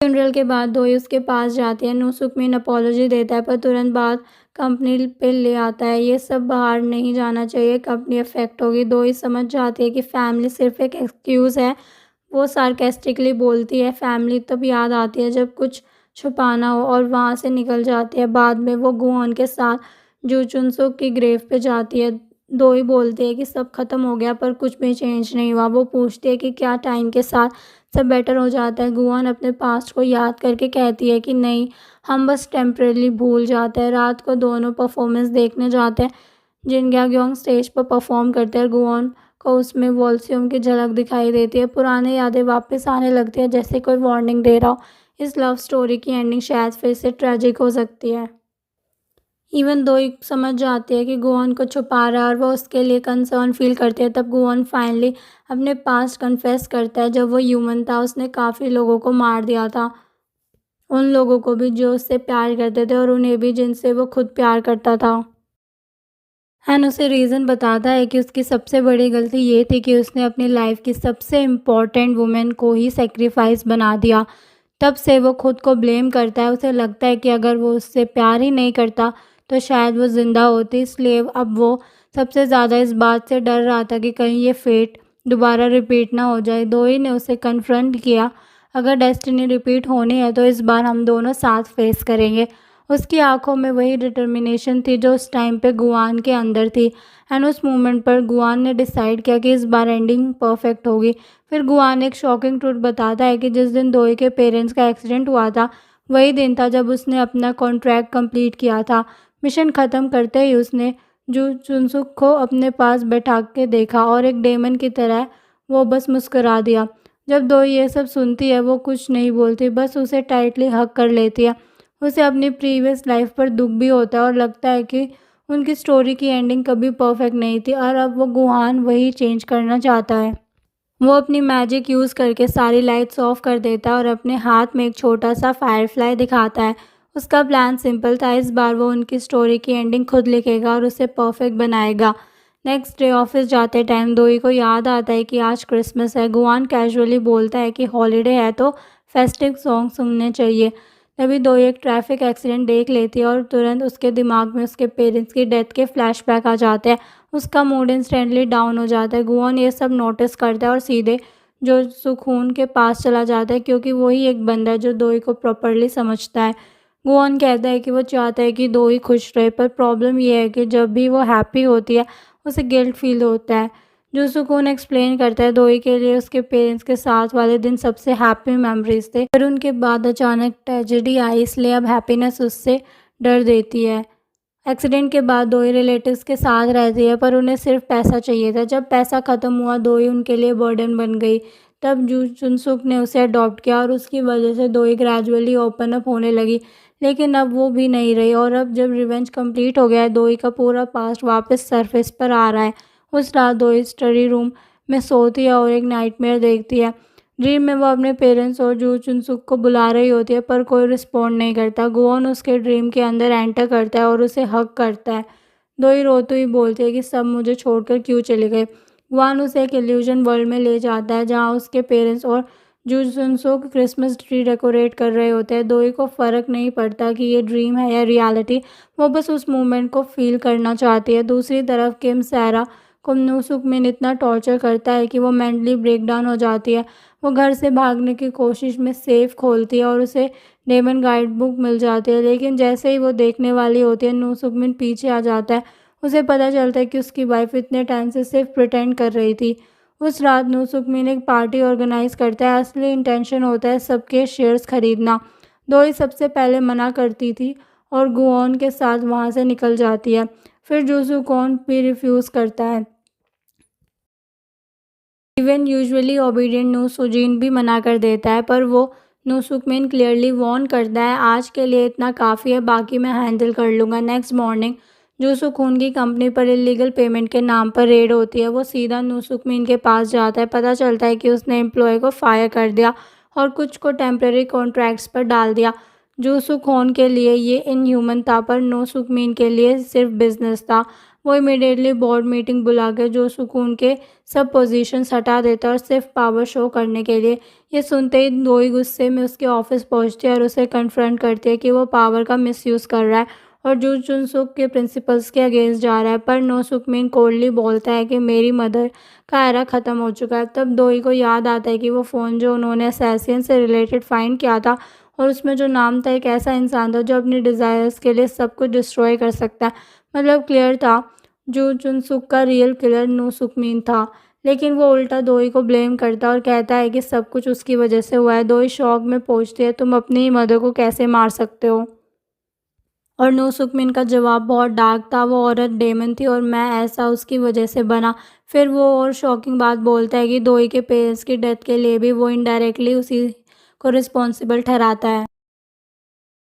फ्यूनरल के बाद दोई उसके पास जाती है। नुसुकमिन अपॉलॉजी देता है, पर तुरंत बाद कंपनी पे ले आता है। ये सब बाहर नहीं जाना चाहिए, कंपनी अफेक्ट होगी। दोई समझ जाती है कि फैमिली सिर्फ एक एक्सक्यूज़ है। वो सार्केस्टिकली बोलती है, फैमिली तब याद आती है जब कुछ छुपाना हो, और वहाँ से निकल जाती है। बाद में वो गुआन के साथ जू चुनसुक की ग्रेव पे जाती है। दोई बोलती है कि सब खत्म हो गया, पर कुछ भी चेंज नहीं हुआ। वो पूछती है कि क्या टाइम के साथ सब बेटर हो जाता है? गुआन अपने पास्ट को याद करके कहती है कि नहीं, हम बस टेम्परेली भूल जाते हैं। रात को दोनों परफॉर्मेंस देखने जाते हैं। जिन ग्योंग स्टेज पर परफॉर्म करते हैं, गुआन को उसमें वॉल्सियम की झलक दिखाई देती है। पुरानी यादें वापस आने लगती है, जैसे कोई वार्निंग दे रहा हो। इस लव स्टोरी की एंडिंग शायद फिर से ट्रेजिक हो सकती है। इवन दो ही समझ जाती है कि गुआन को छुपा रहा है और वो उसके लिए कंसर्न फील करती है। तब गुआन फाइनली अपने पास्ट कन्फेस करता है। जब वो ह्यूमन था, उसने काफ़ी लोगों को मार दिया था, उन लोगों को भी जो उससे प्यार करते थे और उन्हें भी जिनसे वो खुद प्यार करता था। एंड उसे रीज़न बताता है कि उसकी सबसे बड़ी गलती ये थी कि उसने अपनी लाइफ की सबसे इम्पॉर्टेंट वुमेन को ही सेक्रीफाइस बना दिया। तब से वो खुद को ब्लेम करता है। उसे लगता है कि अगर वो उससे प्यार ही नहीं करता तो शायद वो ज़िंदा होती। इसलिए अब वो सबसे ज़्यादा इस बात से डर रहा था कि कहीं ये फेट दोबारा रिपीट ना हो जाए। दोई ने उसे कन्फ्रंट किया, अगर डेस्टिनी रिपीट होनी है तो इस बार हम दोनों साथ फेस करेंगे। उसकी आंखों में वही डिटर्मिनेशन थी जो उस टाइम पे गुआन के अंदर थी। एंड उस मोमेंट पर गुआन ने डिसाइड किया कि इस बार एंडिंग परफेक्ट होगी। फिर गुआन एक शॉकिंग ट्रूथ बताता है कि जिस दिन दोई के पेरेंट्स का एक्सीडेंट हुआ था वही दिन था जब उसने अपना कॉन्ट्रैक्ट कंप्लीट किया था। मिशन ख़त्म करते ही उसने जू चुनसुक को अपने पास बैठा के देखा और एक डेमन की तरह वो बस मुस्कुरा दिया। जब दोई ये सब सुनती है वो कुछ नहीं बोलती, बस उसे टाइटली हग कर लेती है। उसे अपनी प्रीवियस लाइफ पर दुख भी होता है और लगता है कि उनकी स्टोरी की एंडिंग कभी परफेक्ट नहीं थी और अब वो गुहान वही चेंज करना चाहता है। वो अपनी मैजिक यूज़ करके सारी लाइट्स ऑफ कर देता है और अपने हाथ में एक छोटा सा फायरफ्लाई दिखाता है। उसका प्लान सिंपल था, इस बार वो उनकी स्टोरी की एंडिंग खुद लिखेगा और उसे परफेक्ट बनाएगा। नेक्स्ट डे ऑफिस जाते टाइम दोई को याद आता है कि आज क्रिसमस है। गुआन कैजुअली बोलता है कि हॉलीडे है तो फेस्टिव सॉन्ग सुनने चाहिए। तभी दोई एक ट्रैफिक एक्सीडेंट देख लेती है और तुरंत उसके दिमाग में उसके पेरेंट्स की डेथ के फ्लैशबैक आ जाते हैं। उसका मूड इंस्टेंटली डाउन हो जाता है। गुआन ये सब नोटिस करता है और सीधे जो सुकून के पास चला जाता है क्योंकि वही एक बंदा है जो दोई को प्रॉपरली समझता है। गुआन कहता है कि वो चाहता है कि दोई खुश रहे, पर प्रॉब्लम ये है कि जब भी वो हैप्पी होती है उसे गिल्ट फील होता है। जो सुकून एक्सप्लेन करता है दोई के लिए उसके पेरेंट्स के साथ वाले दिन सबसे हैप्पी मेमोरीज थे, पर उनके बाद अचानक ट्रेजेडी आई, इसलिए अब हैप्पीनेस उससे डर देती है। एक्सीडेंट के बाद दोई रिलेटिव्स के साथ रहती है पर उन्हें सिर्फ पैसा चाहिए था। जब पैसा ख़त्म हुआ दोई उनके लिए बर्डन बन गई। तब जू चुनसुक ने उसे अडॉप्ट किया और उसकी वजह से दोई ग्रेजुअली ओपन अप होने लगी। लेकिन अब वो भी नहीं रही और अब जब रिवेंज कंप्लीट हो गया है दोई का पूरा पास्ट वापस सरफेस पर आ रहा है। उस रात दोई स्टडी रूम में सोती है और एक नाइटमेयर देखती है। ड्रीम में वो अपने पेरेंट्स और जू चुनसुक को बुला रही होती है पर कोई रिस्पॉन्ड नहीं करता। गुआन उसके ड्रीम के अंदर एंटर करता है और उसे हग करता है। दोई रोते हुए बोलती है कि सब मुझे छोड़कर क्यों चले गए। गुआन उसे एक इल्यूजन वर्ल्ड में ले जाता है जहाँ उसके पेरेंट्स और जू चुनसुक क्रिसमस ट्री डेकोरेट कर रहे होते हैं। दोई को फ़र्क नहीं पड़ता कि ये ड्रीम है या रियलिटी, वो बस उस मोमेंट को फील करना चाहती है। दूसरी तरफ किम सैरा को नूसुक में इतना टॉर्चर करता है कि वो मेंटली ब्रेकडाउन हो जाती है। वो घर से भागने की कोशिश में सेफ खोलती है और उसे डेमन गाइड बुक मिल जाती है, लेकिन जैसे ही वो देखने वाली होती है नूसुकमिन पीछे आ जाता है। उसे पता चलता है कि उसकी वाइफ इतने टाइम से सिर्फ प्रिटेंड कर रही थी। उस रात नूसुकमिन एक पार्टी ऑर्गेनाइज करता है। असली इंटेंशन होता है सबके शेयर्स खरीदना। दोई सबसे पहले मना करती थी और गुओन के साथ वहाँ से निकल जाती है। फिर जूसुकोन भी रिफ्यूज़ करता है। इवन यूजुअली ओबीडियंट नूसुजीन भी मना कर देता है, पर वो नूसुकमिन क्लियरली वॉर्न करता है आज के लिए इतना काफ़ी है, बाकी मैं हैंडल कर लूँगा। नेक्स्ट मॉर्निंग जूसुकून की कंपनी पर इलीगल पेमेंट के नाम पर रेड होती है। वो सीधा नूसुकमिन के पास जाता है। पता चलता है कि उसने एम्प्लॉय को फायर कर दिया और कुछ को टेम्प्रेरी कॉन्ट्रैक्ट्स पर डाल दिया। जूसुकोन के लिए ये इनह्यूमन था पर नूसुकमिन के लिए सिर्फ बिजनेस था। वो इमीडिएटली बोर्ड मीटिंग बुला कर जूसुकोन के सब पोजीशंस हटा देता है और सिर्फ पावर शो करने के लिए। ये सुनते ही दोई गुस्से में उसके ऑफिस पहुंचती है और उसे कन्फ्रंट करती है कि वो पावर का मिसयूज़ कर रहा है और जू चुनसुक के प्रिंसिपल्स के अगेंस्ट जा रहा है। पर नोसुकमिन कोल्डली बोलता है कि मेरी मदर का एरा ख़त्म हो चुका है। तब दोई को याद आता है कि वो फ़ोन जो उन्होंने असैसिन से रिलेटेड फाइंड किया था और उसमें जो नाम था एक ऐसा इंसान था जो अपनी डिज़ायर्स के लिए सब कुछ डिस्ट्रॉय कर सकता है। मतलब क्लियर था जू चुनसुक का रियल किलर नोसुकमिन था। लेकिन वो उल्टा दोई को ब्लेम करता है और कहता है कि सब कुछ उसकी वजह से हुआ है। दोई शॉक में पूछती है तुम अपनी ही मदर को कैसे मार सकते हो, और नूसुकमिन का जवाब बहुत डार्क था, वो औरत डेमन थी और मैं ऐसा उसकी वजह से बना। फिर वो और शॉकिंग बात बोलता है कि दोई के पेरेंट्स की डेथ के लिए भी वो इनडायरेक्टली उसी को रिस्पॉन्सिबल ठहराता है।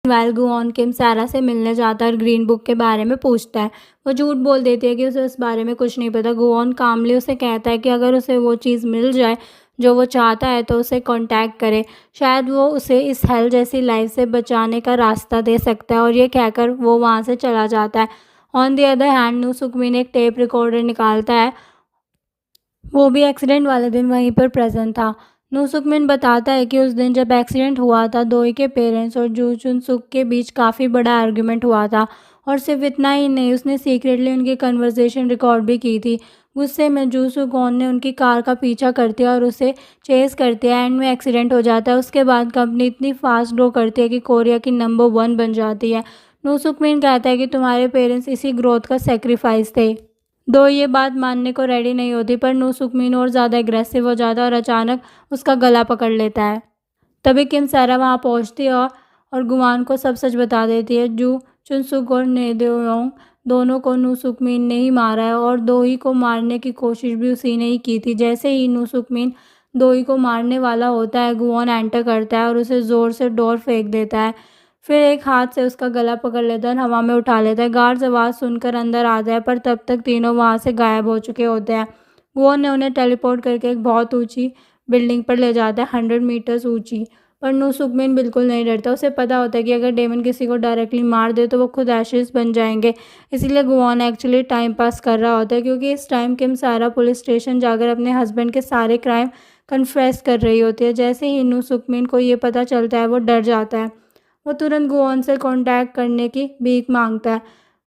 वाइल गुऑन किम सारा से मिलने जाता है और ग्रीन बुक के बारे में पूछता है। वो झूठ बोल देती है कि उसे इस बारे में कुछ नहीं पता। गुऑन कामली उसे कहता है कि अगर उसे वो चीज़ मिल जाए जो वो चाहता है तो उसे कांटेक्ट करे, शायद वो उसे इस हेल जैसी लाइफ से बचाने का रास्ता दे सकता है, और ये कहकर वो वहाँ से चला जाता है। ऑन द अदर हैंड नूसुकमिन एक टेप रिकॉर्डर निकालता है। वो भी एक्सीडेंट वाले दिन वहीं पर प्रेजेंट था। नूसुकमिन बताता है कि उस दिन जब एक्सीडेंट हुआ था दोई के पेरेंट्स और जू चुनसुक के बीच काफ़ी बड़ा आर्गुमेंट हुआ था, और सिर्फ इतना ही नहीं उसने सीक्रेटली उनकी कन्वर्सेशन रिकॉर्ड भी की थी। गुस्से में जू सुकॉन ने उनकी कार का पीछा करती है और उसे चेस करती है। एंड में एक्सीडेंट हो जाता है। उसके बाद कंपनी इतनी फास्ट ग्रो करती है कि कोरिया की नंबर 1 बन जाती है। नू सुक मिन कहता है कि तुम्हारे पेरेंट्स इसी ग्रोथ का सेक्रीफाइस थे। दो ये बात मानने को रेडी नहीं होती, पर नू सुक मिन और ज़्यादा एग्रेसिव हो जाता है और अचानक उसका गला पकड़ लेता है। तभी किम सारा वहाँ पहुँचती है और गुवान को सब सच बता देती है। जू चुन सुक और नेदोयोंग दोनों को नू सुक मिन ने ही मारा है और दोई को मारने की कोशिश भी उसी ने ही की थी। जैसे ही नू सुक मिन दोई को मारने वाला होता है, गुवान एंटर करता है और उसे ज़ोर से डोर फेंक देता है। फिर एक हाथ से उसका गला पकड़ लेता है और हवा में उठा लेता है। गार्ड्स आवाज़ सुनकर अंदर आता है, पर तब तक तीनों वहाँ से गायब हो चुके होते हैं। गुवान ने उन्हें टेलीपोर्ट करके एक बहुत ऊंची बिल्डिंग पर ले जाता है, 100 मीटर्स ऊंची। पर नू सुक मिन बिल्कुल नहीं डरता। उसे पता होता है कि अगर डेमन किसी को डायरेक्टली मार दे तो वो खुद एशेस बन जाएंगे। इसीलिए गुवान एक्चुअली टाइम पास कर रहा होता है, क्योंकि इस टाइम किम सारा पुलिस स्टेशन जाकर अपने हस्बैंड के सारे क्राइम कन्फेस कर रही होती है। जैसे ही नू सुक मिन को ये पता चलता है, वो डर जाता है। वो तुरंत गुआन से कांटेक्ट करने की भीख मांगता है।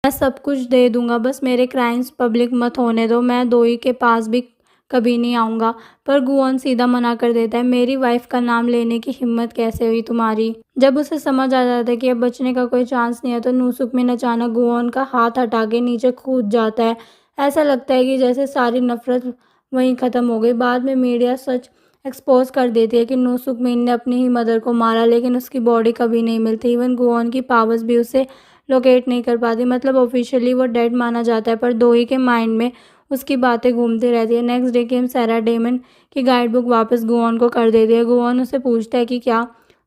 मैं सब कुछ दे दूंगा, बस मेरे क्राइम्स पब्लिक मत होने दो। मैं दोई के पास भी कभी नहीं आऊँगा। पर गुआन सीधा मना कर देता है। मेरी वाइफ का नाम लेने की हिम्मत कैसे हुई तुम्हारी? जब उसे समझ आ जाता है कि अब बचने का कोई चांस नहीं है, तो नू सुक मिन अचानक गुआन का हाथ हटा के नीचे कूद जाता है। ऐसा लगता है कि जैसे सारी नफरत वहीं ख़त्म हो गई। बाद में मीडिया सच एक्सपोज कर देती है कि नू सुक मिन ने अपनी ही मदर को मारा, लेकिन उसकी बॉडी कभी नहीं मिलती। इवन गुआन की पावर्स भी उसे लोकेट नहीं कर पाती। मतलब ऑफिशियली वो डेड माना जाता है, पर दोई के माइंड में उसकी बातें घूमती रहती है। नेक्स्ट डे किम सारा डेमन की गाइड बुक वापस गुआन को कर देती है। गुआन उसे पूछता है कि क्या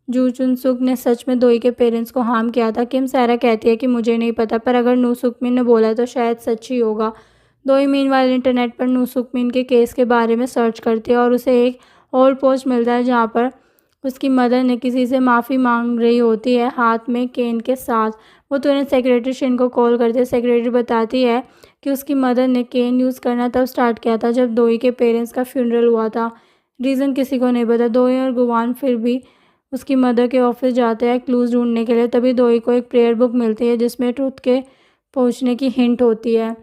जू चुन सुक ने सच में दोई के पेरेंट्स को हार्म किया था। किम सारा कहती है कि मुझे नहीं पता, पर अगर नू सुक मिन ने बोला तो शायद सच ही होगा। दोई मीनवाइल इंटरनेट पर नू सुक मिन के केस के बारे में सर्च करती है और उसे एक और पोस्ट मिलता है जहाँ पर उसकी मदर ने किसी से माफ़ी मांग रही होती है, हाथ में केन के साथ। वो तुरंत सेक्रेटरी शिन को कॉल करती है। सेक्रेटरी बताती है कि उसकी मदर ने केन यूज़ करना तब स्टार्ट किया था जब दोई के पेरेंट्स का फ्यूनरल हुआ था। रीज़न किसी को नहीं पता। दोई और गुवान फिर भी उसकी मदर के ऑफिस जाते हैं क्लूज ढूंढने के लिए। तभी दोई को एक प्रेयर बुक मिलती है जिसमें ट्रुथ के पहुंचने की हिंट होती है।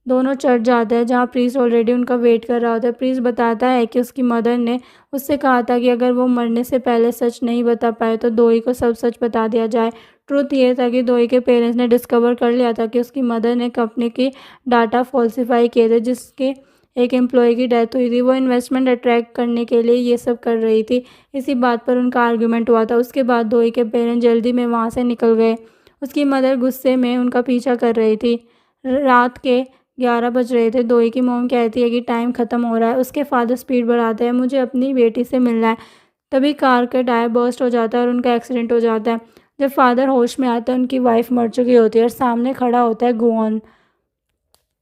दोनों चर्च जाते हैं जहाँ प्रीस्ट ऑलरेडी उनका वेट कर रहा होता है। प्रीस्ट बताता है कि उसकी मदर ने उससे कहा था कि अगर वो मरने से पहले सच नहीं बता पाए तो दोई को सब सच बता दिया जाए। ट्रुथ ये था कि दोई के पेरेंट्स ने डिस्कवर कर लिया था कि उसकी मदर ने कंपनी की डाटा फॉल्सिफाई किए थे, जिसके एक एम्प्लॉय की डेथ हुई थी। वो इन्वेस्टमेंट अट्रैक्ट करने के लिए ये सब कर रही थी। इसी बात पर उनका आर्ग्यूमेंट हुआ था। उसके बाद दोई के पेरेंट्स जल्दी में वहाँ से निकल गए। उसकी मदर गुस्से में उनका पीछा कर रही थी। रात के 11 बज रहे थे। दोई की मॉम कहती है कि टाइम ख़त्म हो रहा है। उसके फादर स्पीड बढ़ाते हैं, मुझे अपनी बेटी से मिलना है। तभी कार का टायर बर्स्ट हो जाता है और उनका एक्सीडेंट हो जाता है। जब फादर होश में आता है, उनकी वाइफ मर चुकी होती है और सामने खड़ा होता है गुआन।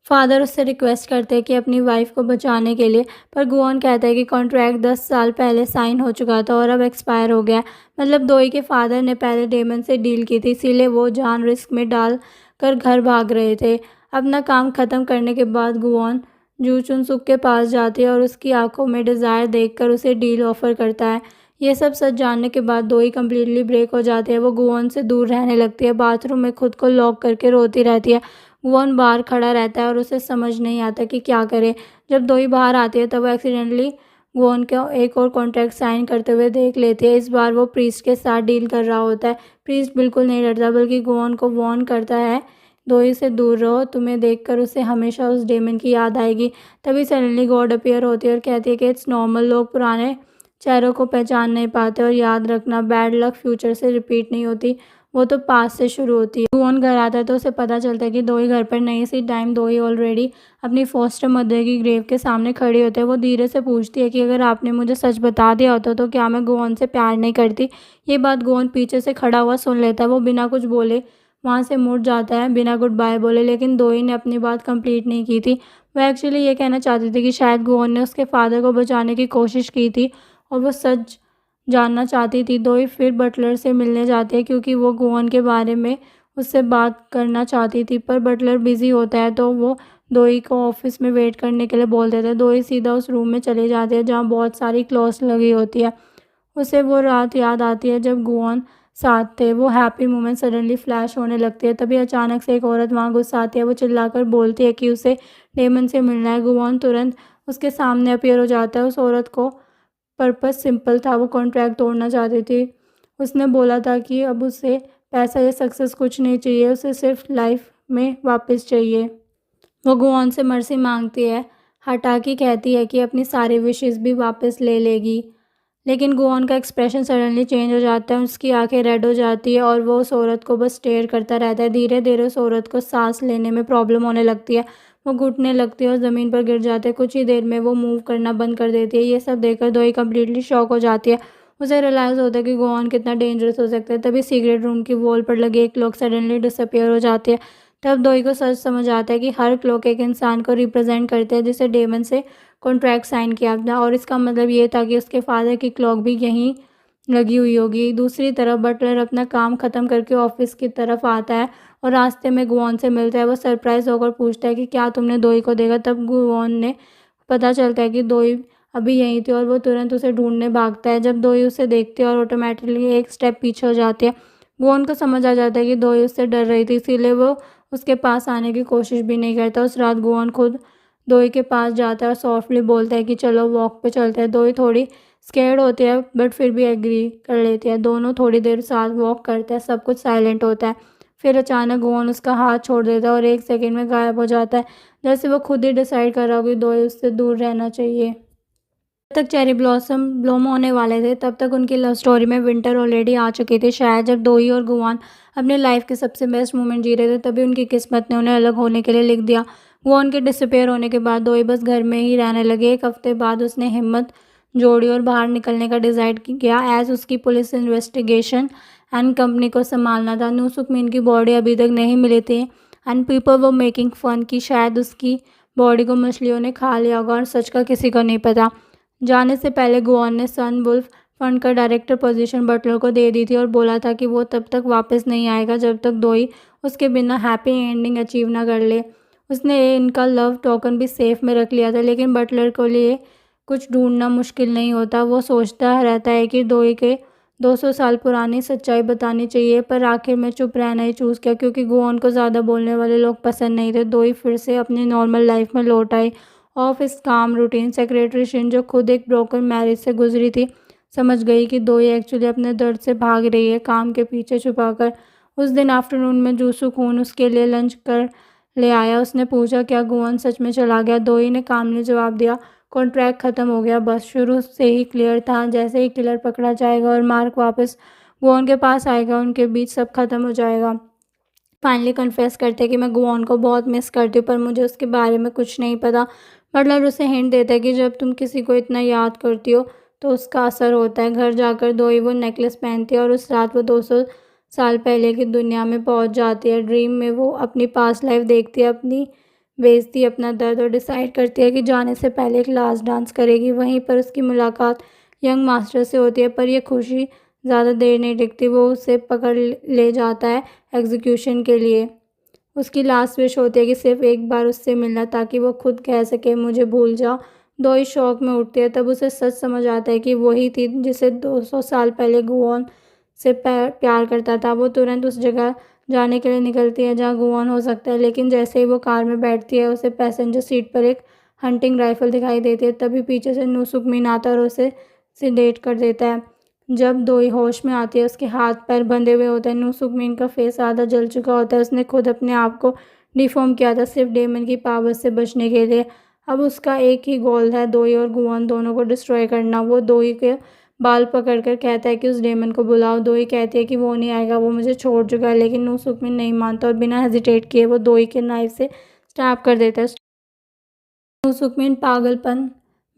फादर उससे रिक्वेस्ट करते हैं कि अपनी वाइफ को बचाने के लिए, पर गुआन कहता है कि कॉन्ट्रैक्ट 10 साल पहले साइन हो चुका था और अब एक्सपायर हो गया। मतलब दोई के फादर ने पहले डेमन से डील की थी, इसीलिए वो जान रिस्क में डाल कर घर भाग रहे थे। अपना काम ख़त्म करने के बाद गुआन जू चुन सुक के पास जाती है और उसकी आंखों में डिज़ायर देखकर उसे डील ऑफर करता है। ये सब सच जानने के बाद दोई कम्प्लीटली ब्रेक हो जाती है। वो गुआन से दूर रहने लगती है, बाथरूम में खुद को लॉक करके रोती रहती है। गुआन बाहर खड़ा रहता है और उसे समझ नहीं आता कि क्या करे। जब दोई बाहर आती है तब वो एक्सीडेंटली गुआन को एक और कॉन्ट्रैक्ट साइन करते हुए देख लेती है। इस बार वो प्रीस्ट के साथ डील कर रहा होता है। प्रीस्ट बिल्कुल नहीं डरता, बल्कि गुआन को वार्न करता है, दोई से दूर रहो, तुम्हें देखकर उसे हमेशा उस डेमन की याद आएगी। तभी सडनली गॉड अपीयर होती है और कहती है कि इट्स नॉर्मल, लोग पुराने चेहरों को पहचान नहीं पाते और याद रखना, बैड लक फ्यूचर से रिपीट नहीं होती, वो तो पास से शुरू होती है। गुआन घर आता है तो उसे पता चलता है कि दोई घर पर नहीं। इसी टाइम दोई ऑलरेडी अपनी फोस्टर मदर की ग्रेव के सामने खड़ी होती है। वो धीरे से पूछती है कि अगर आपने मुझे सच बता दिया होता तो क्या मैं गुआन से प्यार नहीं करती। ये बात गुआन पीछे से खड़ा हुआ सुन लेता है। वो बिना कुछ बोले वहाँ से मुड़ जाता है, बिना गुड बाय बोले। लेकिन दोई ने अपनी बात कंप्लीट नहीं की थी। वह एक्चुअली ये कहना चाहती थी कि शायद गुआन ने उसके फादर को बचाने की कोशिश की थी और वो सच जानना चाहती थी। दोई फिर बटलर से मिलने जाती है क्योंकि वो गुआन के बारे में उससे बात करना चाहती थी, पर बटलर बिजी होता है तो वो दोई को ऑफिस में वेट करने के लिए बोल देता है। दोई सीधा उस रूम में चले जाती है जहाँ बहुत सारी क्लॉथ्स लगी होती है। उसे वो रात याद आती है जब गुआन साथ थे। वो हैप्पी मोमेंट सडनली फ्लैश होने लगती है। तभी अचानक से एक औरत वहाँ घुस आती है। वो चिल्लाकर बोलती है कि उसे डेमन से मिलना है। गुवान तुरंत उसके सामने अपीयर हो जाता है। उस औरत को पर्पस सिंपल था, वो कॉन्ट्रैक्ट तोड़ना चाहती थी। उसने बोला था कि अब उसे पैसा या सक्सेस कुछ नहीं चाहिए, उसे सिर्फ लाइफ में वापस चाहिए। वो गुआन से मर्सी मांगती है, हटाकी कहती है कि अपनी सारी विशेस भी वापस ले लेगी। लेकिन गुआन का एक्सप्रेशन सडनली चेंज हो जाता है, उसकी आंखें रेड हो जाती है और वो उस औरत को बस स्टेयर करता रहता है। धीरे धीरे उस औरत को सांस लेने में प्रॉब्लम होने लगती है। वो घुटने लगती है और ज़मीन पर गिर जाते हैं। कुछ ही देर में वो मूव करना बंद कर देती है। ये सब देखकर दोई कम्प्लीटली शॉक हो जाती है। उसे रियलाइज़ होता है कि गुआन कितना डेंजरस हो सकता है। तभी सीक्रेट रूम की वॉल पर लगे एक क्लॉक सडनली डिसअपियर हो जाती है। तब दोई को सच समझ आता है कि हर क्लॉक एक इंसान को रिप्रेजेंट करते हैं जिसे डेमन से कॉन्ट्रैक्ट साइन किया था, और इसका मतलब ये था कि उसके फादर की क्लॉक भी यहीं लगी हुई होगी। दूसरी तरफ बटलर अपना काम ख़त्म करके ऑफिस की तरफ आता है और रास्ते में गुआन से मिलता है। वो सरप्राइज होकर पूछता है कि क्या तुमने दोई को देखा। तब गुआन ने पता चलता है कि दोई अभी यहीं थी और वो तुरंत उसे ढूंढने भागता है। जब दोई उसे देखती है और ऑटोमेटिकली एक स्टेप पीछे हो जाती है। गुआन को समझ आ जाता है कि दोई उससे डर रही थी, इसीलिए वो उसके पास आने की कोशिश भी नहीं करता। उस रात गुआन खुद दोई के पास जाता है और सॉफ्टली बोलता है कि चलो वॉक पे चलते हैं। दोई थोड़ी स्केर्ड होती है बट फिर भी एग्री कर लेती है। दोनों थोड़ी देर साथ वॉक करते हैं, सब कुछ साइलेंट होता है। फिर अचानक गुआन उसका हाथ छोड़ देता है और एक सेकंड में गायब हो जाता है, जैसे वो खुद ही डिसाइड कर रहा हो कि दोई उससे दूर रहना चाहिए। जब तक चेरी ब्लॉसम ब्लूम होने वाले थे तब तक उनकी लव स्टोरी में विंटर ऑलरेडी आ चुकी थी। शायद जब दोई और गुआन अपने लाइफ के सबसे बेस्ट मोमेंट जी रहे थे तभी उनकी किस्मत ने उन्हें अलग होने के लिए लिख दिया। गुआन के डिसअपेयर होने के बाद दोई बस घर में ही रहने लगे। एक हफ्ते बाद उसने हिम्मत जोड़ी और बाहर निकलने का डिसाइड किया, एज उसकी पुलिस इन्वेस्टिगेशन एंड कंपनी को संभालना था। नूसुक मीन की बॉडी अभी तक नहीं मिली थी एंड पीपल वो मेकिंग फन कि शायद उसकी बॉडी को मछलियों ने खा लिया होगा, और सच का किसी को नहीं पता। जाने से पहले गुआन ने सन वुल्फ फंड का डायरेक्टर पोजीशन बटलर को दे दी थी और बोला था कि वो तब तक वापस नहीं आएगा जब तक दोई उसके बिना हैप्पी एंडिंग अचीव ना कर ले। उसने इनका लव टोकन भी सेफ में रख लिया था, लेकिन बटलर को लिए कुछ ढूंढना मुश्किल नहीं होता। वो सोचता रहता है कि दोई के 200 साल पुरानी सच्चाई बतानी चाहिए, पर आखिर में चुप रहना ही चूज़ किया क्योंकि गुआन को ज़्यादा बोलने वाले लोग पसंद नहीं थे। दोई फिर से अपनी नॉर्मल लाइफ में लौट आई। ऑफिस काम रूटीन। सेक्रेटरी शिन जो खुद एक ब्रोकन मैरिज से गुजरी थी समझ गई कि दोई एक्चुअली अपने दर्द से भाग रही है काम के पीछे छुपाकर। उस दिन आफ्टरनून में जूसू खून उसके लिए लंच कर ले आया। उसने पूछा क्या गुआन सच में चला गया। दोई ने कामली जवाब दिया, कॉन्ट्रैक्ट ख़त्म हो गया, बस शुरू से ही क्लियर था। जैसे ही किलर पकड़ा जाएगा और मार्क वापस गुआन के पास आएगा उनके बीच सब खत्म हो जाएगा। फाइनली कन्फेस करते कि मैं गुआन को बहुत मिस करती हूँ पर मुझे उसके बारे में कुछ नहीं पता। बटलर उसे हिंट देता है कि जब तुम किसी को इतना याद करती हो तो उसका असर होता है। घर जाकर दोई वो नेकलेस पहनती है और उस रात वो 200 साल पहले की दुनिया में पहुंच जाती है। ड्रीम में वो अपनी पास्ट लाइफ देखती है, अपनी बेइज्जती, अपना दर्द, और डिसाइड करती है कि जाने से पहले एक लास्ट डांस करेगी। वहीं पर उसकी मुलाकात यंग मास्टर से होती है, पर यह खुशी ज़्यादा देर नहीं टिकती। वो उसे पकड़ ले जाता है एग्जीक्यूशन के लिए। उसकी लास्ट विश होती है कि सिर्फ एक बार उससे मिलना ताकि वो खुद कह सके मुझे भूल जाओ। दोई शौक में उठती है, तब उसे सच समझ आता है कि वही थी जिसे 200 साल पहले गुआन से प्यार करता था। वो तुरंत उस जगह जाने के लिए निकलती है जहाँ गुआन हो सकता है, लेकिन जैसे ही वो कार में बैठती है उसे पैसेंजर सीट पर एक हंटिंग राइफल दिखाई देती है। तभी पीछे से नूसुक मीन आता है और उसे सिडेट कर देता है। जब दोई होश में आती है उसके हाथ पैर बंधे हुए होते हैं। नूसुक मीन का फेस आधा जल चुका होता है। उसने खुद अपने आप को डिफॉर्म किया था सिर्फ डेमन की पावर से बचने के लिए। अब उसका एक ही गोल है, दोई और गुआन दोनों को डिस्ट्रॉय करना। वो दोई के बाल पकड़कर कहता है कि उस डेमन को बुलाओ। दोई कहती है कि वो नहीं आएगा, वो मुझे छोड़ चुका है, लेकिन नूसुक मीन नहीं मानता और बिना हेजिटेट किए वो दोई के नाइफ से स्टैब कर देता है। सुकमीन पागलपन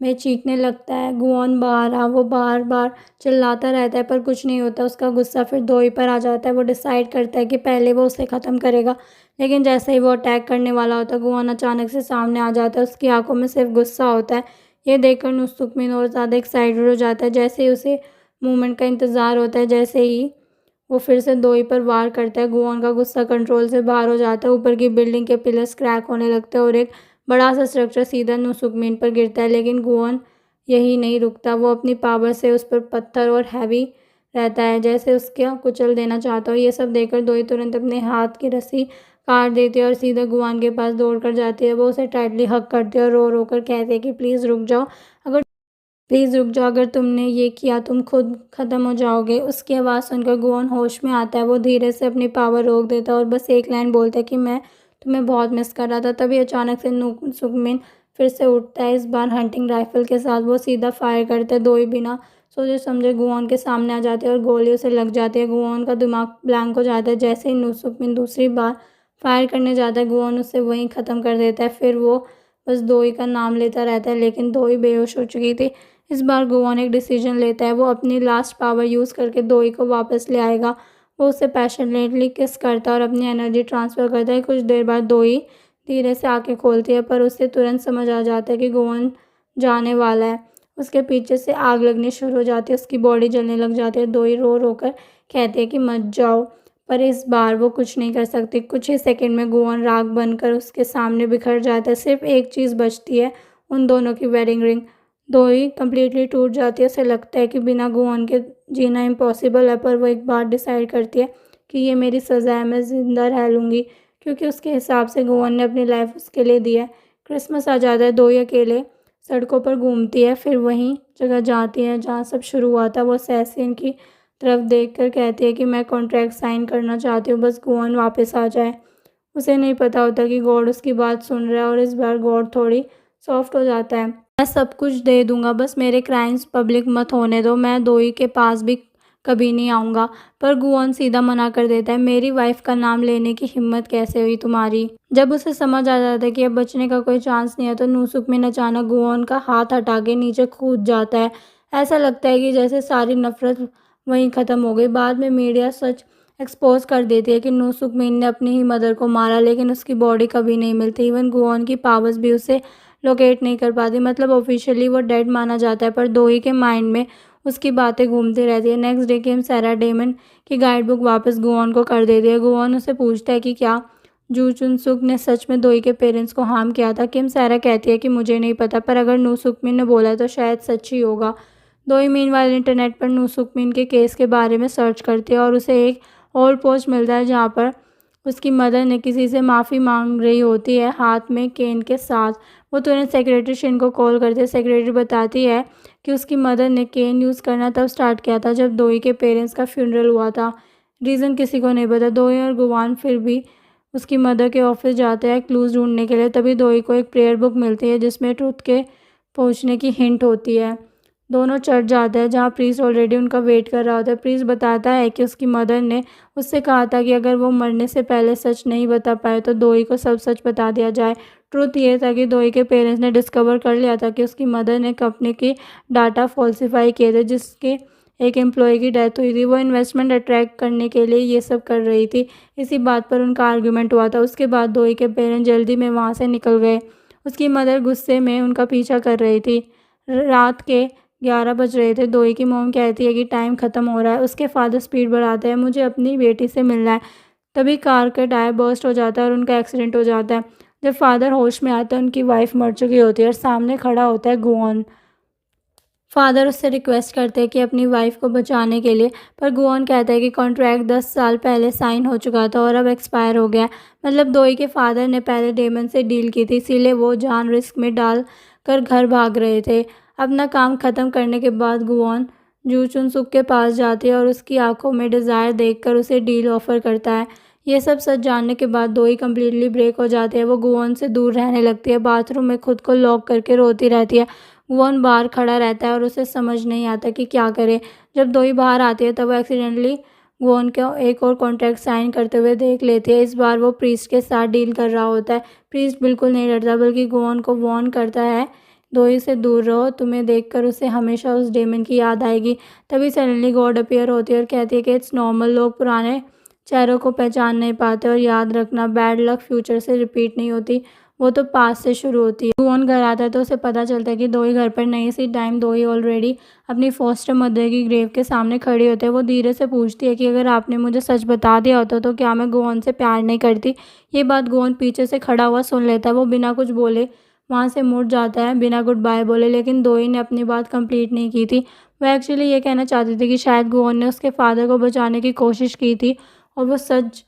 में चीखने लगता है, गुआन बाहर आ। वो बार बार चिल्लाता रहता है पर कुछ नहीं होता। उसका गुस्सा फिर दोई पर आ जाता है। वो डिसाइड करता है कि पहले वो उसे ख़त्म करेगा, लेकिन जैसे ही वो अटैक करने वाला होता है गुआन अचानक से सामने आ जाता है। उसकी आंखों में सिर्फ गुस्सा होता है। ये देखकर नुसुकमीन और ज़्यादा एक्साइटेड हो जाता है। जैसे ही उसे मूवमेंट का इंतज़ार होता है, जैसे ही वो फिर से दोई पर वार करता है, गुआन का गुस्सा कंट्रोल से बाहर हो जाता है। ऊपर की बिल्डिंग के पिलर्स क्रैक होने लगते हैं और एक बड़ा सा स्ट्रक्चर सीधा नुसुकमीन पर गिरता है, लेकिन गुआन यही नहीं रुकता। वो अपनी पावर से उस पर पत्थर और हैवी रहता है, जैसे उसको कुचल देना चाहता हो। ये सब देखकर दोई तुरंत अपने हाथ की रस्सी काट देती है और सीधे गुआन के पास दौड़ कर जाती है। वो उसे टाइटली हग करती है और रो रो कर कहती है कि प्लीज़ रुक जाओ, अगर तुमने ये किया तुम खुद ख़त्म हो जाओगे। उसकी आवाज़ सुनकर गुआन होश में आता है। वो धीरे से अपनी पावर रोक देता है और बस एक लाइन बोलता है कि मैं तुम्हें बहुत मिस कर रहा था। तभी अचानक से सुकमिन फिर से उठता है, इस बार हंटिंग राइफल के साथ। वो सीधा फायर करता है। दोई बिना सोचे समझे गुआन के सामने आ जाते हैं और गोली उसे लग जाती है। गुआन का दिमाग ब्लैंक हो जाता है। जैसे ही सुकमिन दूसरी बार फायर करने जाता है, गुआन उसे वहीं ख़त्म कर देता है। फिर वो बस दोई का नाम लेता रहता है, लेकिन दोई बेहोश हो चुकी थी। इस बार गुआन एक डिसीजन लेता है। वो अपनी लास्ट पावर यूज़ करके दोई को वापस ले आएगा। वो उसे पैशनेटली किस करता है और अपनी एनर्जी ट्रांसफ़र करता है। कुछ देर बाद दोई धीरे से आंखें खोलती है, पर उसे तुरंत समझ आ जाता है कि गुआन जाने वाला है। उसके पीछे से आग लगनी शुरू हो जाती है, उसकी बॉडी जलने लग जाती है। दोई रो रो कर कहती है कि मत जाओ, पर इस बार वो कुछ नहीं कर सकती। कुछ ही सेकंड में गुआन राख बनकर उसके सामने बिखर जाता है। सिर्फ एक चीज़ बचती है, उन दोनों की वेडिंग रिंग। दोई कंप्लीटली टूट जाती है। उसे लगता है कि बिना गुआन के जीना इम्पॉसिबल है, पर वो एक बात डिसाइड करती है कि ये मेरी सज़ा है, मैं ज़िंदा रह लूँगी, क्योंकि उसके हिसाब से गुआन ने अपनी लाइफ उसके लिए दी है। क्रिसमस आ जाता है। दोई अकेले सड़कों पर घूमती है, फिर वहीं जगह जाती है जहाँ सब शुरू हुआ था। वो असैसिन की तरफ देखकर कहती है कि मैं कॉन्ट्रैक्ट साइन करना चाहती हूँ, बस गुआन वापस आ जाए। उसे नहीं पता होता कि गॉड उसकी बात सुन रहा है और इस बार गॉड थोड़ी सॉफ्ट हो जाता है। मैं सब कुछ दे दूंगा, बस मेरे क्राइम्स पब्लिक मत होने दो। मैं दोई के पास भी कभी नहीं आऊँगा। पर गुआन सीधा मना कर देता है। मेरी वाइफ का नाम लेने की हिम्मत कैसे हुई तुम्हारी? जब उसे समझ आ जाता है कि अब बचने का कोई चांस नहीं है, तो नूसुकमिन अचानक गुआन का हाथ हटा के नीचे कूद जाता है। ऐसा लगता है कि जैसे सारी नफरत वहीं ख़त्म हो गई। बाद में मीडिया सच एक्सपोज कर देती है कि नूसुकमिन ने अपनी ही मदर को मारा, लेकिन उसकी बॉडी कभी नहीं मिलती। इवन गुआन की पावर्स भी उसे लोकेट नहीं कर पाती। मतलब ऑफिशियली वो डेड माना जाता है, पर दोई के माइंड में उसकी बातें घूमती रहती है। नेक्स्ट डे किम सारा डेमन की गाइड बुक वापस गुआन को कर देती है। गुआन उसे पूछता है कि क्या जू चुन सुक ने सच में दोई के पेरेंट्स को हार्म किया था। किम सारा कहती है कि मुझे नहीं पता, पर अगर नू सुकमिन ने बोला है तो शायद सच ही होगा। दोई मीनवाइल इंटरनेट पर नू सुकमिन के केस के बारे में सर्च करती है और उसे एक और पोस्ट मिलता है जहाँ पर उसकी मदर ने किसी से माफ़ी मांग रही होती है, हाथ में केन के साथ। वो तुरंत सेक्रेटरी शिन को कॉल करती है। सेक्रेटरी बताती है कि उसकी मदर ने केन यूज़ करना तब स्टार्ट किया था जब दोई के पेरेंट्स का फ्यूनरल हुआ था। रीज़न किसी को नहीं पता। दोई और गुआन फिर भी उसकी मदर के ऑफिस जाते हैं क्लूज़ ढूंढने के लिए। तभी दोई को एक प्रेयर बुक मिलती है जिसमें ट्रुथ के पहुंचने की हिंट होती है। दोनों चर्च जाते हैं जहाँ प्रीस्ट ऑलरेडी उनका वेट कर रहा होता है। प्रीस्ट बताता है कि उसकी मदर ने उससे कहा था कि अगर वो मरने से पहले सच नहीं बता पाए तो दोई को सब सच बता दिया जाए। ट्रुथ ये था कि दोई के पेरेंट्स ने डिस्कवर कर लिया था कि उसकी मदर ने कंपनी की डाटा फॉल्सिफाई किए थे, जिसके एक एम्प्लॉय की डेथ हुई थी। वो इन्वेस्टमेंट अट्रैक्ट करने के लिए ये सब कर रही थी। इसी बात पर उनका आर्ग्यूमेंट हुआ था। उसके बाद दोई के पेरेंट्स जल्दी में वहाँ से निकल गए। उसकी मदर गुस्से में उनका पीछा कर रही थी। रात के 11 बज रहे थे। दोई की मॉम कहती है कि टाइम ख़त्म हो रहा है। उसके फादर स्पीड बढ़ाते हैं, मुझे अपनी बेटी से मिलना है। तभी कार का टायर बर्स्ट हो जाता है और उनका एक्सीडेंट हो जाता है। जब फादर होश में आता है, उनकी वाइफ मर चुकी होती है और सामने खड़ा होता है गुआन। फादर उससे रिक्वेस्ट करते हैं कि अपनी वाइफ को बचाने के लिए, पर गुआन कहता है कि कॉन्ट्रैक्ट 10 साल पहले साइन हो चुका था और अब एक्सपायर हो गया। मतलब दोई के फादर ने पहले डेमन से डील की थी, इसीलिए वो जान रिस्क में डाल कर घर भाग रहे थे। अपना काम ख़त्म करने के बाद गुआन जू चुन सुक के पास जाती है और उसकी आंखों में डिज़ायर देखकर उसे डील ऑफर करता है। ये सब सच जानने के बाद दोई कम्प्लीटली ब्रेक हो जाती है। वो गुआन से दूर रहने लगती है, बाथरूम में खुद को लॉक करके रोती रहती है। गुआन बाहर खड़ा रहता है और उसे समझ नहीं आता कि क्या करे। जब दोई बाहर आती है तब वो एक्सीडेंटली गुआन को एक और कॉन्ट्रैक्ट साइन करते हुए देख लेती है। इस बार वो प्रीस्ट के साथ डील कर रहा होता है। प्रीस्ट बिल्कुल नहीं डरता, बल्कि गुआन को वार्न करता है, दोई से दूर रहो, तुम्हें देखकर उसे हमेशा उस डेमन की याद आएगी। तभी सडनली गॉड अपीयर होती है और कहती है कि इट्स नॉर्मल, लोग पुराने चेहरों को पहचान नहीं पाते, और याद रखना बैड लक फ्यूचर से रिपीट नहीं होती, वो तो पास से शुरू होती है। गुआन घर आता है तो उसे पता चलता है कि दोई घर पर नहीं। इसी टाइम दोई ऑलरेडी अपनी फॉस्टर मदर की ग्रेव के सामने खड़ी होती है। वो धीरे से पूछती है कि अगर आपने मुझे सच बता दिया होता तो क्या मैं गुआन से प्यार नहीं करती। ये बात गुआन पीछे से खड़ा हुआ सुन लेता है। वो बिना कुछ बोले वहाँ से मुड़ जाता है बिना गुड बाय बोले। लेकिन दोई ने अपनी बात कंप्लीट नहीं की थी। वह एक्चुअली ये कहना चाहती थी कि शायद गुवोन ने उसके फादर को बचाने की कोशिश की थी और वो सच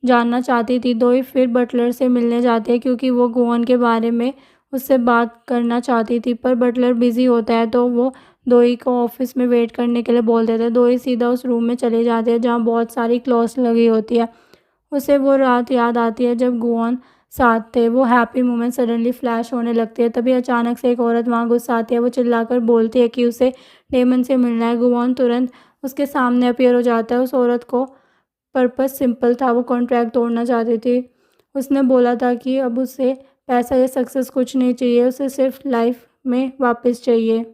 जानना चाहती थी। दोई फिर बटलर से मिलने जाती है क्योंकि वो गुवोन के बारे में उससे बात करना चाहती थी, पर बटलर बिजी होता है तो वो दोई को ऑफिस में वेट करने के लिए बोल देता है। दोई सीधा उस रूम में चली जाती है जहाँ बहुत सारी क्लॉथ्स लगी होती है। उसे वो रात याद आती है जब गुवोन साथ थे। वो हैप्पी मोमेंट सडनली फ्लैश होने लगती है। तभी अचानक से एक औरत वहाँ घुस आती है। वो चिल्लाकर बोलती है कि उसे डेमन से मिलना है। गुवोन तुरंत उसके सामने अपीयर हो जाता है। उस औरत को पर्पस सिंपल था, वो कॉन्ट्रैक्ट तोड़ना चाहती थी। उसने बोला था कि अब उसे पैसा या सक्सेस कुछ नहीं चाहिए, उसे सिर्फ लाइफ में वापस चाहिए।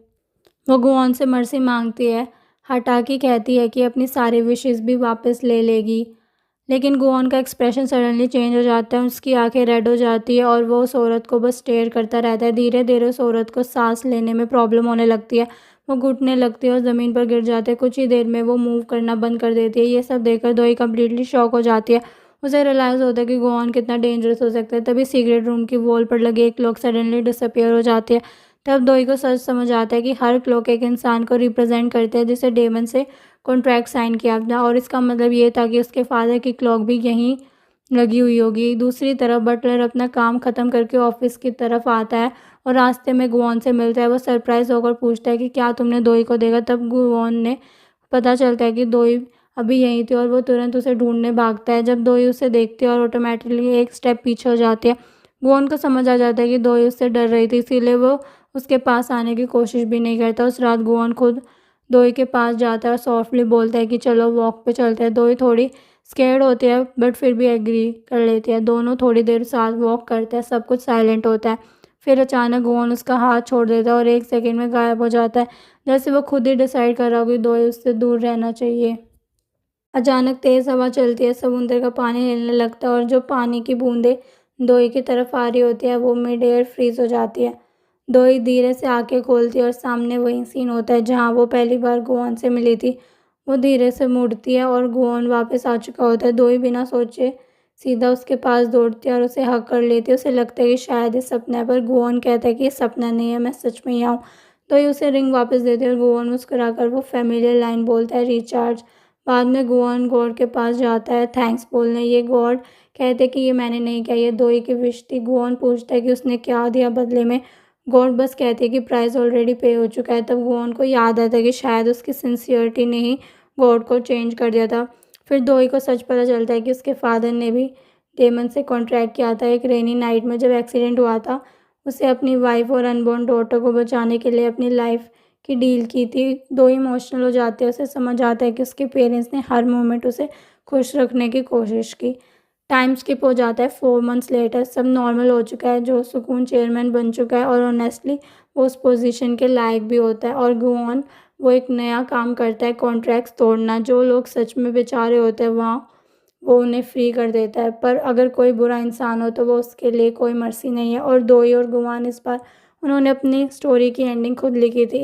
वो गुआन से मर्सी मांगती है, हटा के कहती है कि अपनी सारी विशेस भी वापस ले लेगी। लेकिन गुआन का एक्सप्रेशन सडनली चेंज हो जाता है, उसकी आंखें रेड हो जाती है और वो उस औरत को बस स्टेयर करता रहता है। धीरे धीरे उस औरत को सांस लेने में प्रॉब्लम होने लगती है। वो घुटने लगती है और ज़मीन पर गिर जाते हैं। कुछ ही देर में वो मूव करना बंद कर देती है। ये सब देखकर दोई कम्प्लीटली शॉक हो जाती है। उसे रियलाइज़ होता है कि गुआन कितना डेंजरस हो सकता है। तभी सिगरेट रूम की वॉल पर लगे एक क्लॉक सडनली डिसअपियर हो जाती है। तब दोई को सच समझ आता है कि हर क्लॉक एक इंसान को रिप्रेजेंट करते हैं जिसे डेमन से कॉन्ट्रैक्ट साइन किया था, और इसका मतलब ये था कि उसके फादर की क्लॉक भी यहीं लगी हुई होगी। दूसरी तरफ बटलर अपना काम ख़त्म करके ऑफिस की तरफ आता है और रास्ते में गुआन से मिलता है। वो सरप्राइज होकर पूछता है कि क्या तुमने दोई को देखा। तब गुआन ने पता चलता है कि दोई अभी यहीं थी और वो तुरंत उसे ढूंढने भागता है। जब दोई उसे देखती है और ऑटोमेटिकली एक स्टेप पीछे हो जाती है। गुआन को समझ आ जाता है कि दोई उससे डर रही थी, इसीलिए वो उसके पास आने की कोशिश भी नहीं करता। उस रात गुआन खुद दोई के पास जाता है और सॉफ्टली बोलता है कि चलो वॉक पे चलते हैं। दोई थोड़ी स्केर्ड होती है बट फिर भी एग्री कर लेती है। दोनों थोड़ी देर साथ वॉक करते हैं, सब कुछ साइलेंट होता है। फिर अचानक गुआन उसका हाथ छोड़ देता है और एक सेकंड में गायब हो जाता है, जैसे वो खुद ही डिसाइड कर रहा हो कि दोई उससे दूर रहना चाहिए। अचानक तेज हवा चलती है, समुद्र का पानी हिलने लगता है और जो पानी की बूंदें दोई की तरफ आ रही होती है वो मिड एयर फ्रीज हो जाती है। दोई धीरे से आंखें खोलती है और सामने वही सीन होता है जहाँ वो पहली बार गुआन से मिली थी। वो धीरे से मुड़ती है और गुआन वापस आ चुका होता है। दोई बिना सोचे सीधा उसके पास दौड़ती है और उसे हग कर लेती है। उसे लगता है कि शायद ये सपना है, पर गुआन कहता है कि ये सपना नहीं है, मैं सच में ही आऊँ। दोई उसे रिंग वापस देती है और गुआन मुस्कुराकर वो फेमिलियर लाइन बोलता है, रिचार्ज। बाद में गुआन गॉड के पास जाता है थैंक्स बोलने। ये गॉड कहते कि ये मैंने नहीं किया, ये दोई की विश थी। गुआन पूछता है कि उसने क्या दिया बदले में। गॉड बस कहती है कि प्राइस ऑलरेडी पे हो चुका है। तब गुआन को याद आता है कि शायद उसकी सिंसियरिटी ने ही गॉड को चेंज कर दिया था। फिर दोई को सच पता चलता है कि उसके फादर ने भी डेमन से कॉन्ट्रैक्ट किया था। एक रेनी नाइट में जब एक्सीडेंट हुआ था, उसे अपनी वाइफ और अनबॉर्न डॉटर को बचाने के लिए अपनी लाइफ की डील की थी। दो इमोशनल हो जाते हैं। उसे समझ आता है कि उसके पेरेंट्स ने हर मोमेंट उसे खुश रखने की कोशिश की। टाइम स्किप हो जाता है। 4 मंथ्स लेटर सब नॉर्मल हो चुका है। जो सुकून चेयरमैन बन चुका है और ऑनेस्टली वो उस पोजीशन के लायक भी होता है। और गुआन वो एक नया काम करता है, कॉन्ट्रैक्ट्स तोड़ना। जो लोग सच में बेचारे होते हैं वहाँ वो उन्हें फ्री कर देता है, पर अगर कोई बुरा इंसान हो तो वो उसके लिए कोई मर्सी नहीं है। और दोई और गुआन इस बार उन्होंने अपनी स्टोरी की एंडिंग खुद लिखी थी।